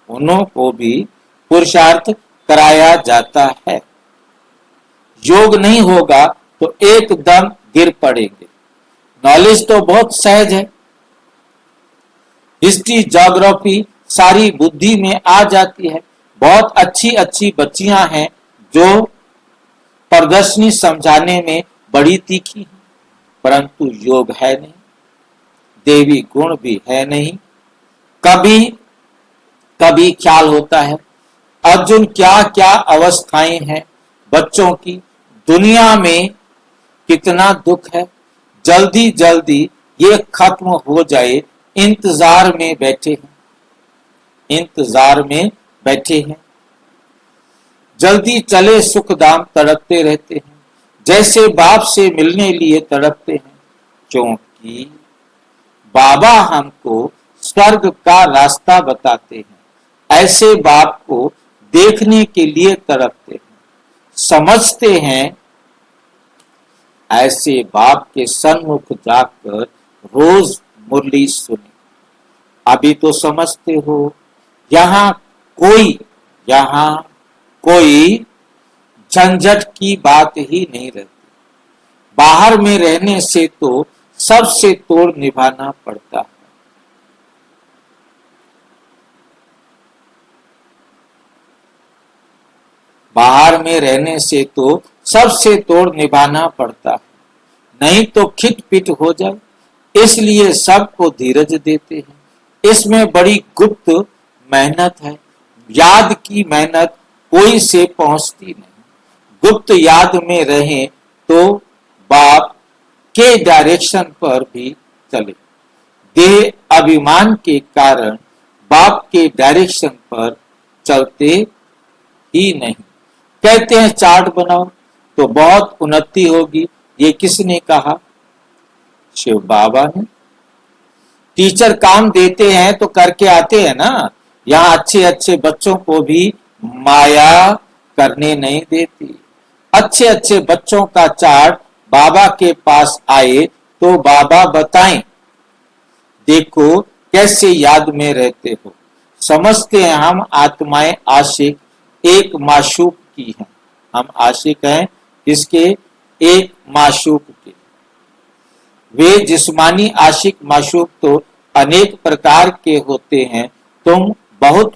उन्हों को भी पुरुषार्थ कराया जाता है। योग नहीं होगा तो एकदम गिर पड़ेंगे। नॉलेज तो बहुत सहज है, हिस्ट्री ज्योग्राफी सारी बुद्धि में आ जाती है। बहुत अच्छी अच्छी बच्चियां हैं जो प्रदर्शनी समझाने में बड़ी तीखी है, परंतु योग है नहीं, देवी गुण भी है नहीं। कभी कभी ख्याल होता है अर्जुन क्या क्या अवस्थाएं हैं बच्चों की, दुनिया में कितना दुख है, जल्दी जल्दी ये खत्म हो जाए, इंतजार में बैठे हैं, इंतजार में बैठे हैं। जल्दी चले सुखधाम तड़पते रहते हैं, जैसे बाप से मिलने लिए तड़पते हैं, क्योंकि बाबा हमको स्वर्ग का रास्ता बताते हैं। ऐसे बाप को देखने के लिए तड़पते हैं, समझते हैं। ऐसे बाप के सन्मुख जाकर रोज मुरली सुने। अभी तो समझते हो यहाँ कोई झंझट की बात ही नहीं रहती। बाहर में रहने से तो सबसे तोड़ निभाना पड़ता है। बाहर में रहने से तो सबसे तोड़ निभाना पड़ता है, नहीं तो खिटपिट हो जाए। इसलिए सबको धीरज देते हैं। इसमें बड़ी गुप्त मेहनत है, याद की मेहनत कोई से पहुंचती नहीं। गुप्त याद में रहें तो बाप के डायरेक्शन पर भी चले। देह अभिमान के कारण बाप के डायरेक्शन पर चलते ही नहीं। कहते हैं चार्ट बनाओ तो बहुत उन्नति होगी, ये किसने कहा? शिव बाबा ने। टीचर काम देते हैं तो करके आते हैं ना। यहाँ अच्छे अच्छे बच्चों को भी माया करने नहीं देती। अच्छे अच्छे बच्चों का चार्ट बाबा के पास आए तो बाबा बताएं, देखो कैसे याद में रहते हो। समझते हैं हम आत्माएं आशिक एक माशूक की हैं। हम आशिक हैं इसके एक माशूक के। वे जिस्मानी आशिक माशूक तो अनेक प्रकार के होते हैं। तुम बहुत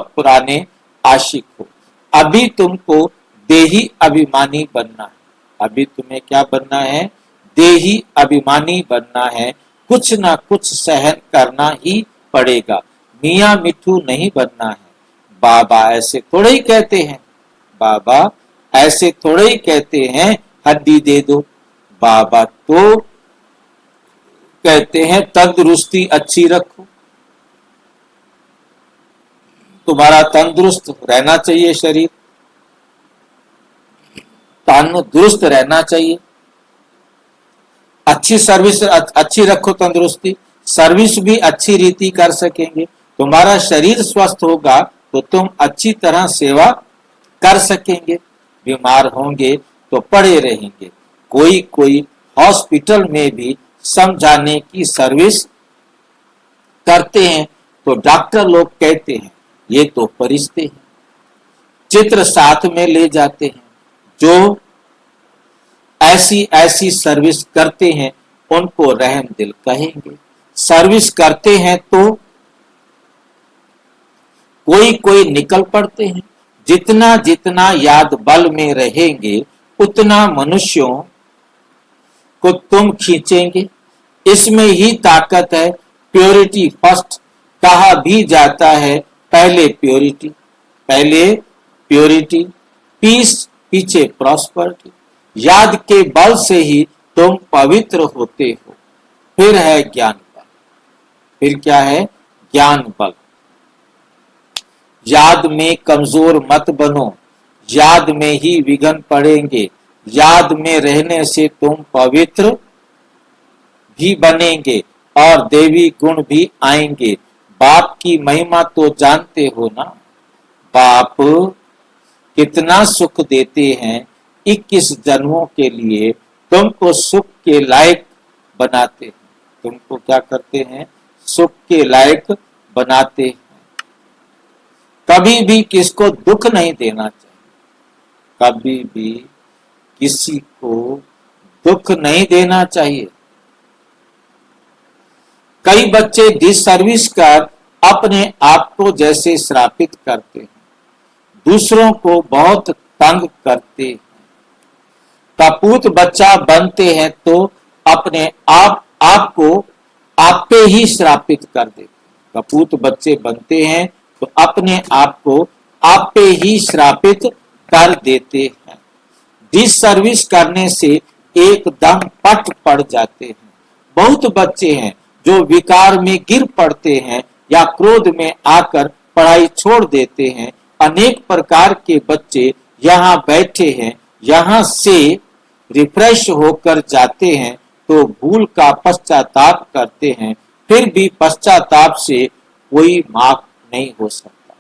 पुराने आशिक हो। अभी तुमको देही अभिमानी बनना है। अभी तुम्हें क्या बनना है? देही अभिमानी बनना है, कुछ ना कुछ सहन करना ही पड़ेगा, मियाँ मिठू नहीं बनना है। बाबा ऐसे थोड़े ही कहते हैं, बाबा ऐसे थोड़े ही कहते हैं हड्डी दे दो। बाबा तो कहते हैं तंदुरुस्ती अच्छी रखो, तुम्हारा तंदुरुस्त रहना चाहिए, शरीर तंदुरुस्त रहना चाहिए, अच्छी सर्विस अच्छी रखो, तंदुरुस्ती सर्विस भी अच्छी रीति कर सकेंगे। तुम्हारा शरीर स्वस्थ होगा तो तुम अच्छी तरह सेवा कर सकेंगे। बीमार होंगे तो पड़े रहेंगे। कोई कोई हॉस्पिटल में भी समझाने की सर्विस करते हैं तो डॉक्टर लोग कहते हैं ये तो फरिश्ते हैं। चित्र साथ में ले जाते हैं। जो ऐसी ऐसी सर्विस करते हैं उनको रहम दिल कहेंगे। सर्विस करते हैं तो कोई कोई निकल पड़ते हैं। जितना जितना याद बल में रहेंगे उतना मनुष्यों को तुम खींचेंगे। इसमें ही ताकत है। प्योरिटी फर्स्ट कहा भी जाता है। पहले प्योरिटी, पीस पीछे प्रॉस्पर्टी। याद के बल से ही तुम पवित्र होते हो। फिर है ज्ञान बल। फिर क्या है? ज्ञान बल। याद में कमजोर मत बनो, याद में ही विघ्न पड़ेंगे। याद में रहने से तुम पवित्र भी बनेंगे और देवी गुण भी आएंगे। बाप की महिमा तो जानते हो ना। बाप कितना सुख देते हैं। 21 जन्मों के लिए तुमको सुख के लायक बनाते हैं। तुमको क्या करते हैं? सुख के लायक बनाते हैं। कभी भी किसको दुख नहीं देना चाहिए। कभी भी किसी को दुख नहीं देना चाहिए। कई बच्चे डिसर्विस कर अपने आप को जैसे श्रापित करते हैं, दूसरों को बहुत तंग करते हैं। कपूत बच्चा बनते हैं तो अपने आप को आप पे ही श्रापित कर देते हैं। कपूत बच्चे बनते हैं तो अपने आप को आप पे ही श्रापित कर देते हैं। डिसर्विस करने से एकदम पट पड़ जाते हैं। बहुत बच्चे हैं जो विकार में गिर पड़ते हैं या क्रोध में आकर पढ़ाई छोड़ देते हैं। अनेक प्रकार के बच्चे यहाँ बैठे हैं। यहाँ से रिफ्रेश होकर जाते हैं तो भूल का पश्चाताप करते हैं। फिर भी पश्चाताप से कोई माफ नहीं हो सकता।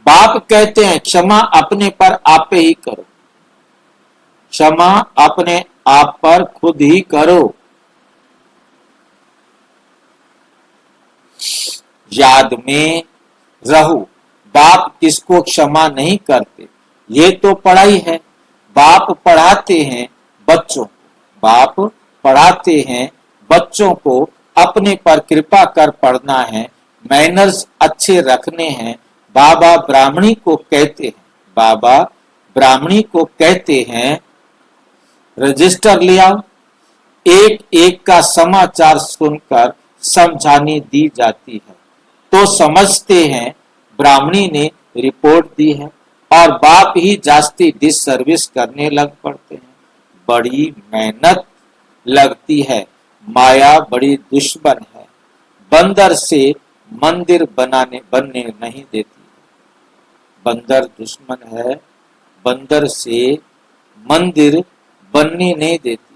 बाप कहते हैं क्षमा अपने पर आप ही करो। क्षमा अपने आप पर खुद ही करो। याद में रहो। बाप किसको क्षमा नहीं करते। ये तो पढ़ाई है। बाप पढ़ाते हैं बच्चों को। बाप पढ़ाते हैं बच्चों को अपने पर कृपा कर पढ़ना है। मैनर्स अच्छे रखने हैं। बाबा ब्राह्मणी को कहते हैं। बाबा ब्राह्मणी को कहते हैं रजिस्टर ले आओ। एक एक का समाचार सुनकर समझानी दी जाती है तो समझते हैं ब्राह्मणी ने रिपोर्ट दी है और बाप ही जास्ती डिसर्विस करने लग पड़ते हैं। बड़ी मेहनत लगती है। माया बड़ी दुश्मन है। बंदर से मंदिर बनने नहीं देती। बंदर दुश्मन है। बंदर से मंदिर बनने नहीं देती।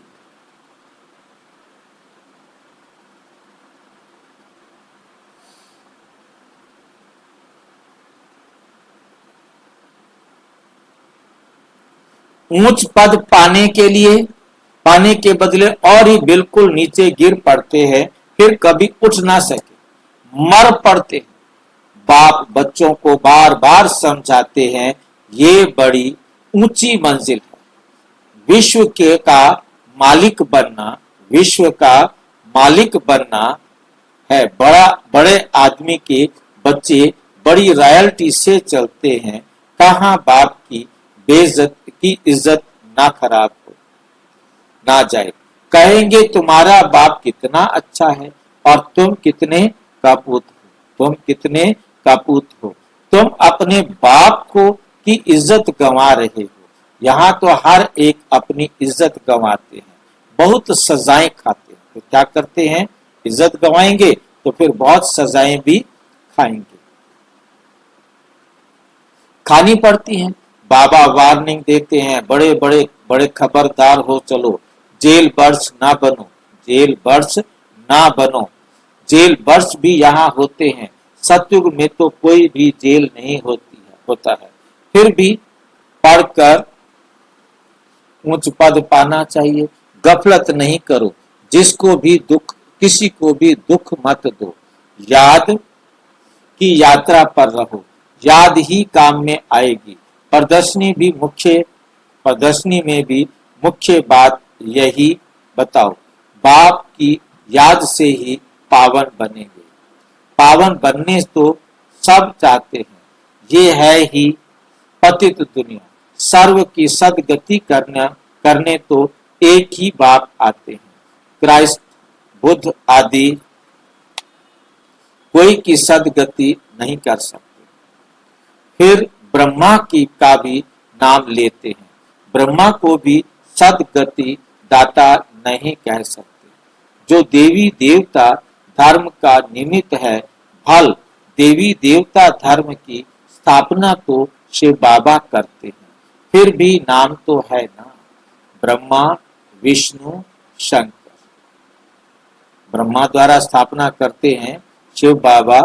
ऊंच पद पाने के बदले और ही बिल्कुल नीचे गिर पड़ते हैं। फिर कभी उठ ना सके, मर पड़ते हैं। बाप बच्चों को बार बार समझाते हैं ये बड़ी ऊंची मंजिल है। विश्व का मालिक बनना है। बड़े आदमी के बच्चे बड़ी रॉयल्टी से चलते हैं। कहाँ बाप की इज्जत ना खराब हो। ना जाए। कहेंगे तुम्हारा बाप कितना अच्छा है और तुम कितने कपूत हो, तुम कितने कपूत हो, तुम अपने बाप को की इज्जत गंवा रहे हो। यहाँ तो हर एक अपनी इज्जत गंवाते हैं, बहुत सजाएं खाते हैं। तो क्या करते हैं, इज्जत गंवाएंगे तो फिर बहुत सजाएं भी खाएंगे, खानी पड़ती हैं। बाबा वार्निंग देते हैं, बड़े बड़े बड़े खबरदार हो चलो, जेल बर्ड्स ना बनो, जेल बर्ड्स ना बनो। जेल बर्ड्स भी यहाँ होते हैं, सतयुग में तो कोई भी जेल नहीं होता है। फिर भी पढ़कर उच्च पद पाना चाहिए। गफलत नहीं करो, जिसको भी दुख, किसी को भी दुख मत दो। याद की यात्रा पर रहो, याद ही काम में आएगी। प्रदर्शनी में भी मुख्य बात यही बताओ, बाप की याद से ही पावन बनेंगे। पावन बनने तो सब चाहते हैं, ये है ही पतित दुनिया। सर्व की सदगति करने तो एक ही बाप आते हैं, क्राइस्ट, बुद्ध आदि कोई की सदगति नहीं कर सकते। फिर ब्रह्मा की का भी नाम लेते हैं, ब्रह्मा को भी सदगति दाता नहीं कह सकते। जो देवी देवता धर्म का निमित्त है, फल देवी देवता धर्म की स्थापना तो शिव बाबा करते हैं। फिर भी नाम तो है ना, ब्रह्मा विष्णु शंकर। ब्रह्मा द्वारा स्थापना करते हैं शिव बाबा,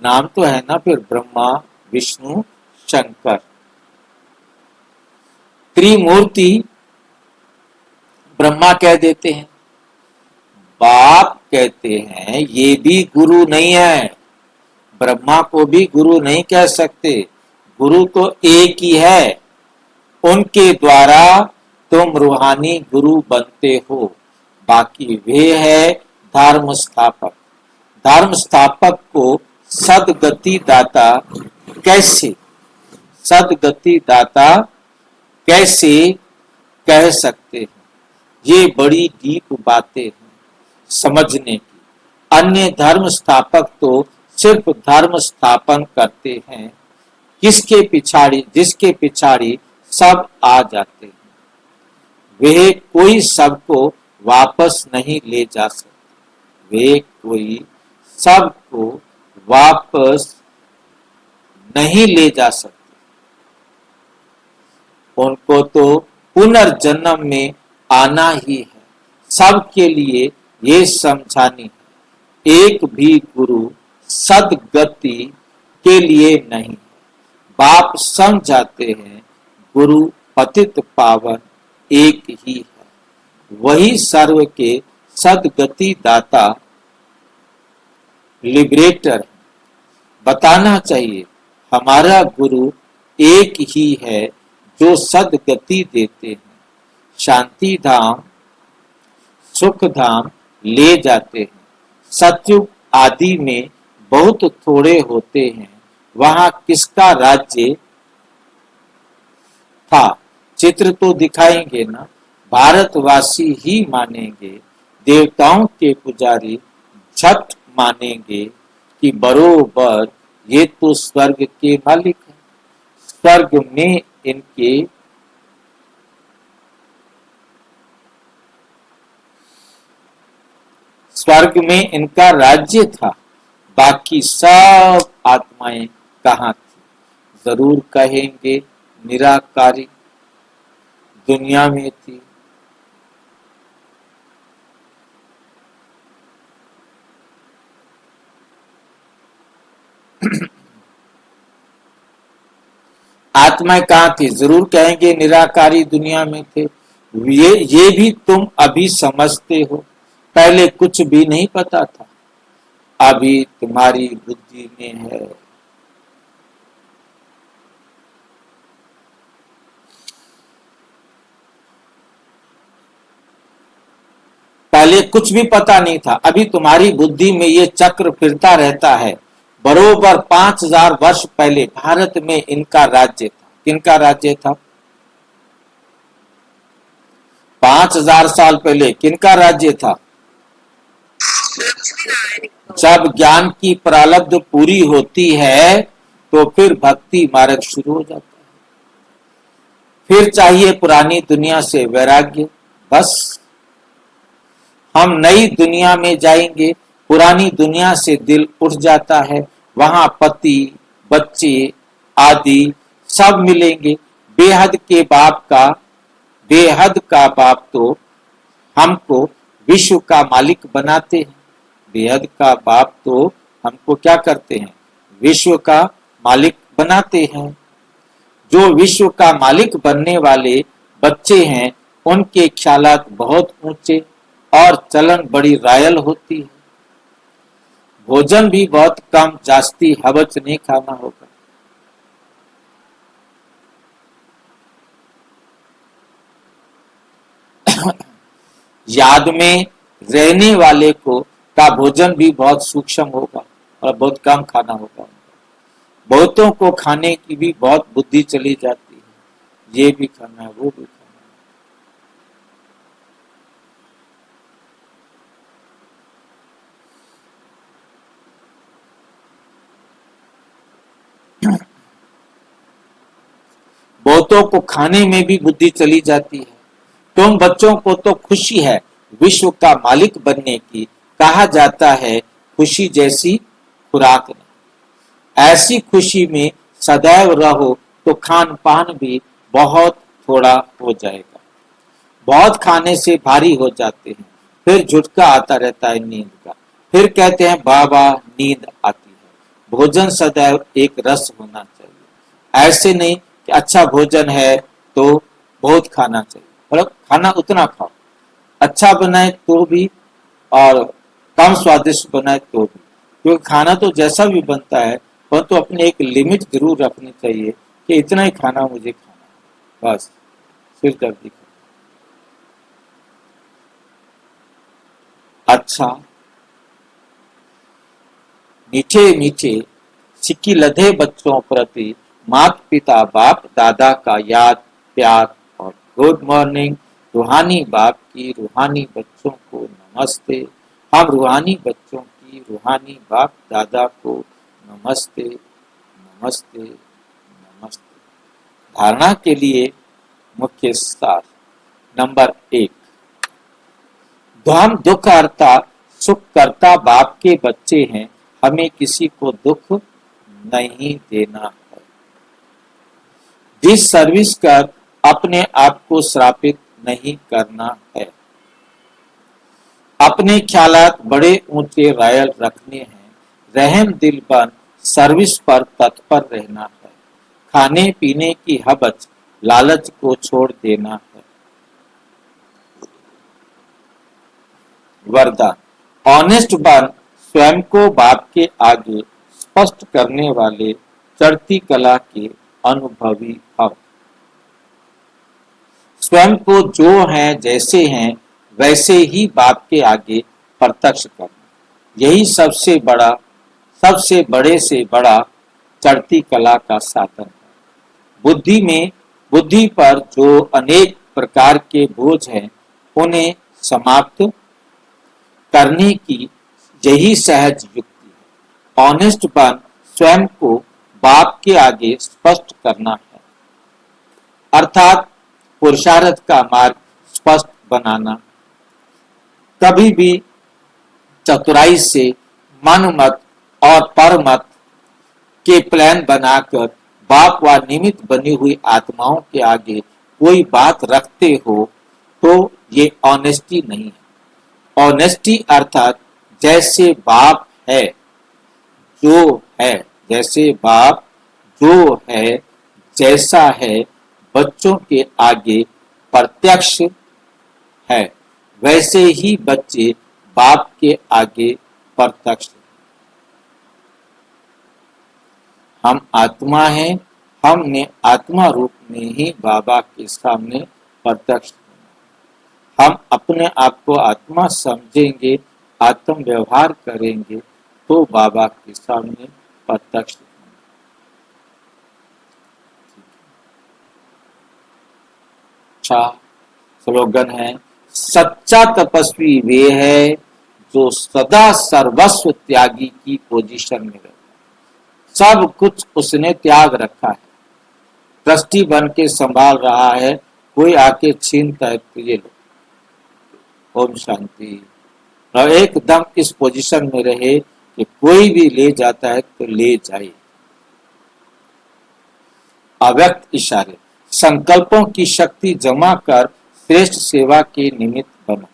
नाम तो है ना फिर ब्रह्मा विष्णु शंकर। त्रिमूर्ति ब्रह्मा कह देते हैं, बाप कहते हैं ये भी गुरु नहीं है, ब्रह्मा को भी गुरु नहीं कह सकते। गुरु तो एक ही है, उनके द्वारा तुम रूहानी गुरु बनते हो। बाकी वे है धर्म स्थापक। धर्म स्थापक को सदगति दाता कैसे, सदगति दाता कैसे कह सकते हैं? ये बड़ी डीप बातें हैं समझने की। अन्य धर्म स्थापक तो सिर्फ धर्म स्थापन करते हैं, जिसके पिछाड़ी सब आ जाते हैं। वे कोई सबको वापस नहीं ले जा सकते, वे कोई सबको वापस नहीं ले जा सकते। उनको तो पुनर्जन्म में आना ही है। सबके लिए ये समझानी है, एक भी गुरु सदगति के लिए नहीं। बाप समझाते हैं गुरु पतित पावन एक ही है, वही सर्व के सदगति दाता लिबरेटर। बताना चाहिए हमारा गुरु एक ही है जो सदगति देते हैं, शांति धाम सुख धाम ले जाते हैं। सतयुग आदि में बहुत थोड़े होते हैं, वहां किसका राज्य था? चित्र तो दिखाएंगे ना, भारतवासी ही मानेंगे। देवताओं के पुजारी झट मानेंगे कि बरोबर ये तो स्वर्ग के मालिक है। स्वर्ग में इनके स्वर्ग में इनका राज्य था, बाकी सब आत्माएं कहाँ थी? जरूर कहेंगे निराकारी दुनिया में थी। आत्माएं कहाँ थी? जरूर कहेंगे निराकारी दुनिया में थे। ये भी तुम अभी समझते हो, पहले कुछ भी नहीं पता था, अभी तुम्हारी बुद्धि में है। पहले कुछ भी पता नहीं था, अभी तुम्हारी बुद्धि में ये चक्र फिरता रहता है। बरोबर 5000 वर्ष पहले भारत में इनका राज्य था। किनका राज्य था? 5000 साल पहले किनका राज्य था? लक्ष्मी नारायण का। जब ज्ञान की प्रारब्ध पूरी होती है तो फिर भक्ति मार्ग शुरू हो जाता है। फिर चाहिए पुरानी दुनिया से वैराग्य। बस हम नई दुनिया में जाएंगे, पुरानी दुनिया से दिल उठ जाता है। वहां पति बच्चे आदि सब मिलेंगे। बेहद का बाप तो हमको विश्व का मालिक बनाते हैं। बेहद का बाप तो हमको क्या करते हैं? विश्व का मालिक बनाते हैं। जो विश्व का मालिक बनने वाले बच्चे हैं उनके ख्यालात बहुत ऊंचे और चलन बड़ी रायल होती है। भोजन भी बहुत कम, जास्ती हवच नहीं खाना होगा। याद में रहने वाले को का भोजन भी बहुत सूक्ष्म होगा और बहुत कम खाना होगा। बहुतों को खाने की भी बहुत बुद्धि चली जाती है, ये भी खाना है वो भी खाना है। बहुतों को खाने में भी बुद्धि चली जाती है। तुम बच्चों को तो खुशी है विश्व का मालिक बनने की, कहा जाता है खुशी जैसी खुराक नहीं। ऐसी खुशी में सदैव रहो तो खान पान भी बहुत थोड़ा हो जाएगा। बहुत खाने से भारी हो जाते हैं, फिर झुटका आता रहता है नींद का। फिर कहते हैं बाबा नींद आती है। भोजन सदैव एक रस होना चाहिए। ऐसे नहीं कि अच्छा भोजन है तो बहुत खाना चाहिए, मतलब खाना उतना खाओ, अच्छा बनाए तो भी और कम स्वादिष्ट बनाए तो भी। क्योंकि खाना तो जैसा भी बनता है वह तो अपनी एक लिमिट जरूर रखनी चाहिए कि इतना ही खाना मुझे खाना है, बस सिर दर्दी का। अच्छा मीठे मीठे सिक्की लधे बच्चों प्रति माता पिता बाप दादा का याद प्यार और गुड मॉर्निंग। रूहानी बाप की रूहानी बच्चों को नमस्ते। हम रूहानी बच्चों की रूहानी बाप दादा को नमस्ते नमस्ते नमस्ते। धारणा के लिए मुख्य सार। नंबर 1, हम दुख हरता सुख करता बाप के बच्चे हैं, हमें किसी को दुख नहीं देना है। जिस सर्विस कर अपने आप को श्रापित नहीं करना है। अपने ख्यालात बड़े ऊंचे रायल रखने हैं। रहम दिल बन सर्विस पर तत्पर रहना है। खाने पीने की हबच लालच को छोड़ देना है। वरदान ऑनेस्ट बन स्वयं को बाप के आगे स्पष्ट करने वाले चढ़ती कला के अनुभवी भव। स्वयं को जो है जैसे हैं वैसे ही बाप के आगे प्रत्यक्ष करना, यही सबसे बड़े से बड़ा चढ़ती कला का साधन है। बुद्धि पर जो अनेक प्रकार के बोझ हैं उन्हें समाप्त करने की यही सहज युक्ति है। ऑनेस्ट बन स्वयं को बाप के आगे स्पष्ट करना है, अर्थात पुरुषार्थ का मार्ग स्पष्ट बनाना। कभी भी चतुराई से मन मत और पर मत के प्लान बनाकर बाप व निमित्त बनी हुई आत्माओं के आगे कोई बात रखते हो तो ये ऑनेस्टी नहीं है। ऑनेस्टी अर्थात जैसे बाप है जो है, जैसे बाप जो है जैसा है बच्चों के आगे प्रत्यक्ष है, वैसे ही बच्चे बाप के आगे प्रत्यक्ष। हम आत्मा हैं, हमने आत्मा रूप में ही बाबा के सामने प्रत्यक्ष। हम अपने आप को आत्मा समझेंगे, आत्म व्यवहार करेंगे तो बाबा के सामने प्रत्यक्ष। अच्छा स्लोगन है, सच्चा तपस्वी वे है जो सदा सर्वस्व त्यागी की पोजीशन में रहता है। सब कुछ उसने त्याग रखा है, ट्रस्टी बन के संभाल रहा है, कोई आके छीनता है तो ये लो। ओम शांति। और एकदम इस पोजीशन में रहे कि कोई भी ले जाता है तो ले जाए। अव्यक्त इशारे, संकल्पों की शक्ति जमा कर श्रेष्ठ सेवा के निमित्त बनो।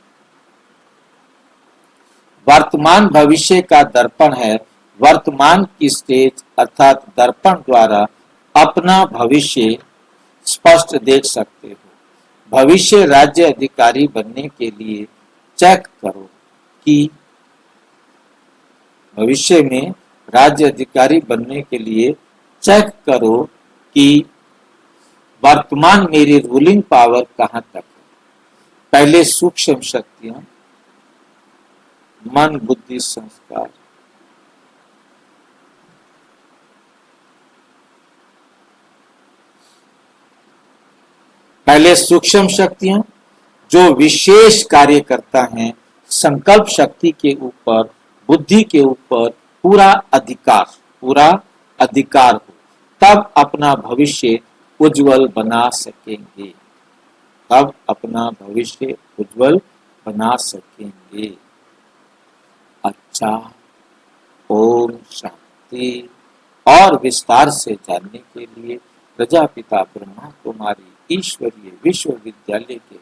वर्तमान भविष्य का दर्पण है। वर्तमान की स्टेज अर्थात दर्पण द्वारा अपना भविष्य स्पष्ट देख सकते हो। भविष्य राज्य अधिकारी बनने के लिए चेक करो कि भविष्य में राज्य अधिकारी बनने के लिए चेक करो कि वर्तमान मेरी रूलिंग पावर कहां तक है। पहले सूक्ष्म शक्तियां, मन बुद्धि संस्कार, पहले सूक्ष्म शक्तियां जो विशेष कार्य करता है, संकल्प शक्ति के ऊपर, बुद्धि के ऊपर पूरा अधिकार हो, तब अपना भविष्य उज्जवल बना सकेंगे। तब अपना भविष्य उज्जवल बना सकेंगे। अच्छा, ओम शांति। और विस्तार से जानने के लिए प्रजापिता ब्रह्मा कुमारी ईश्वरीय विश्वविद्यालय के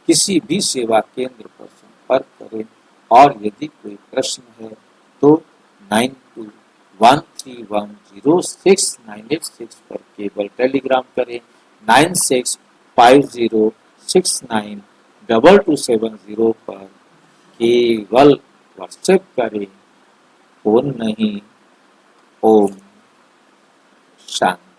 किसी भी सेवा केंद्र पर संपर्क करें। और यदि कोई प्रश्न है तो 9213106986 पर केवल टेलीग्राम करें। 9650692270 पर केवल व्हाट्सएप करें, फोन नहीं। ओम शांति।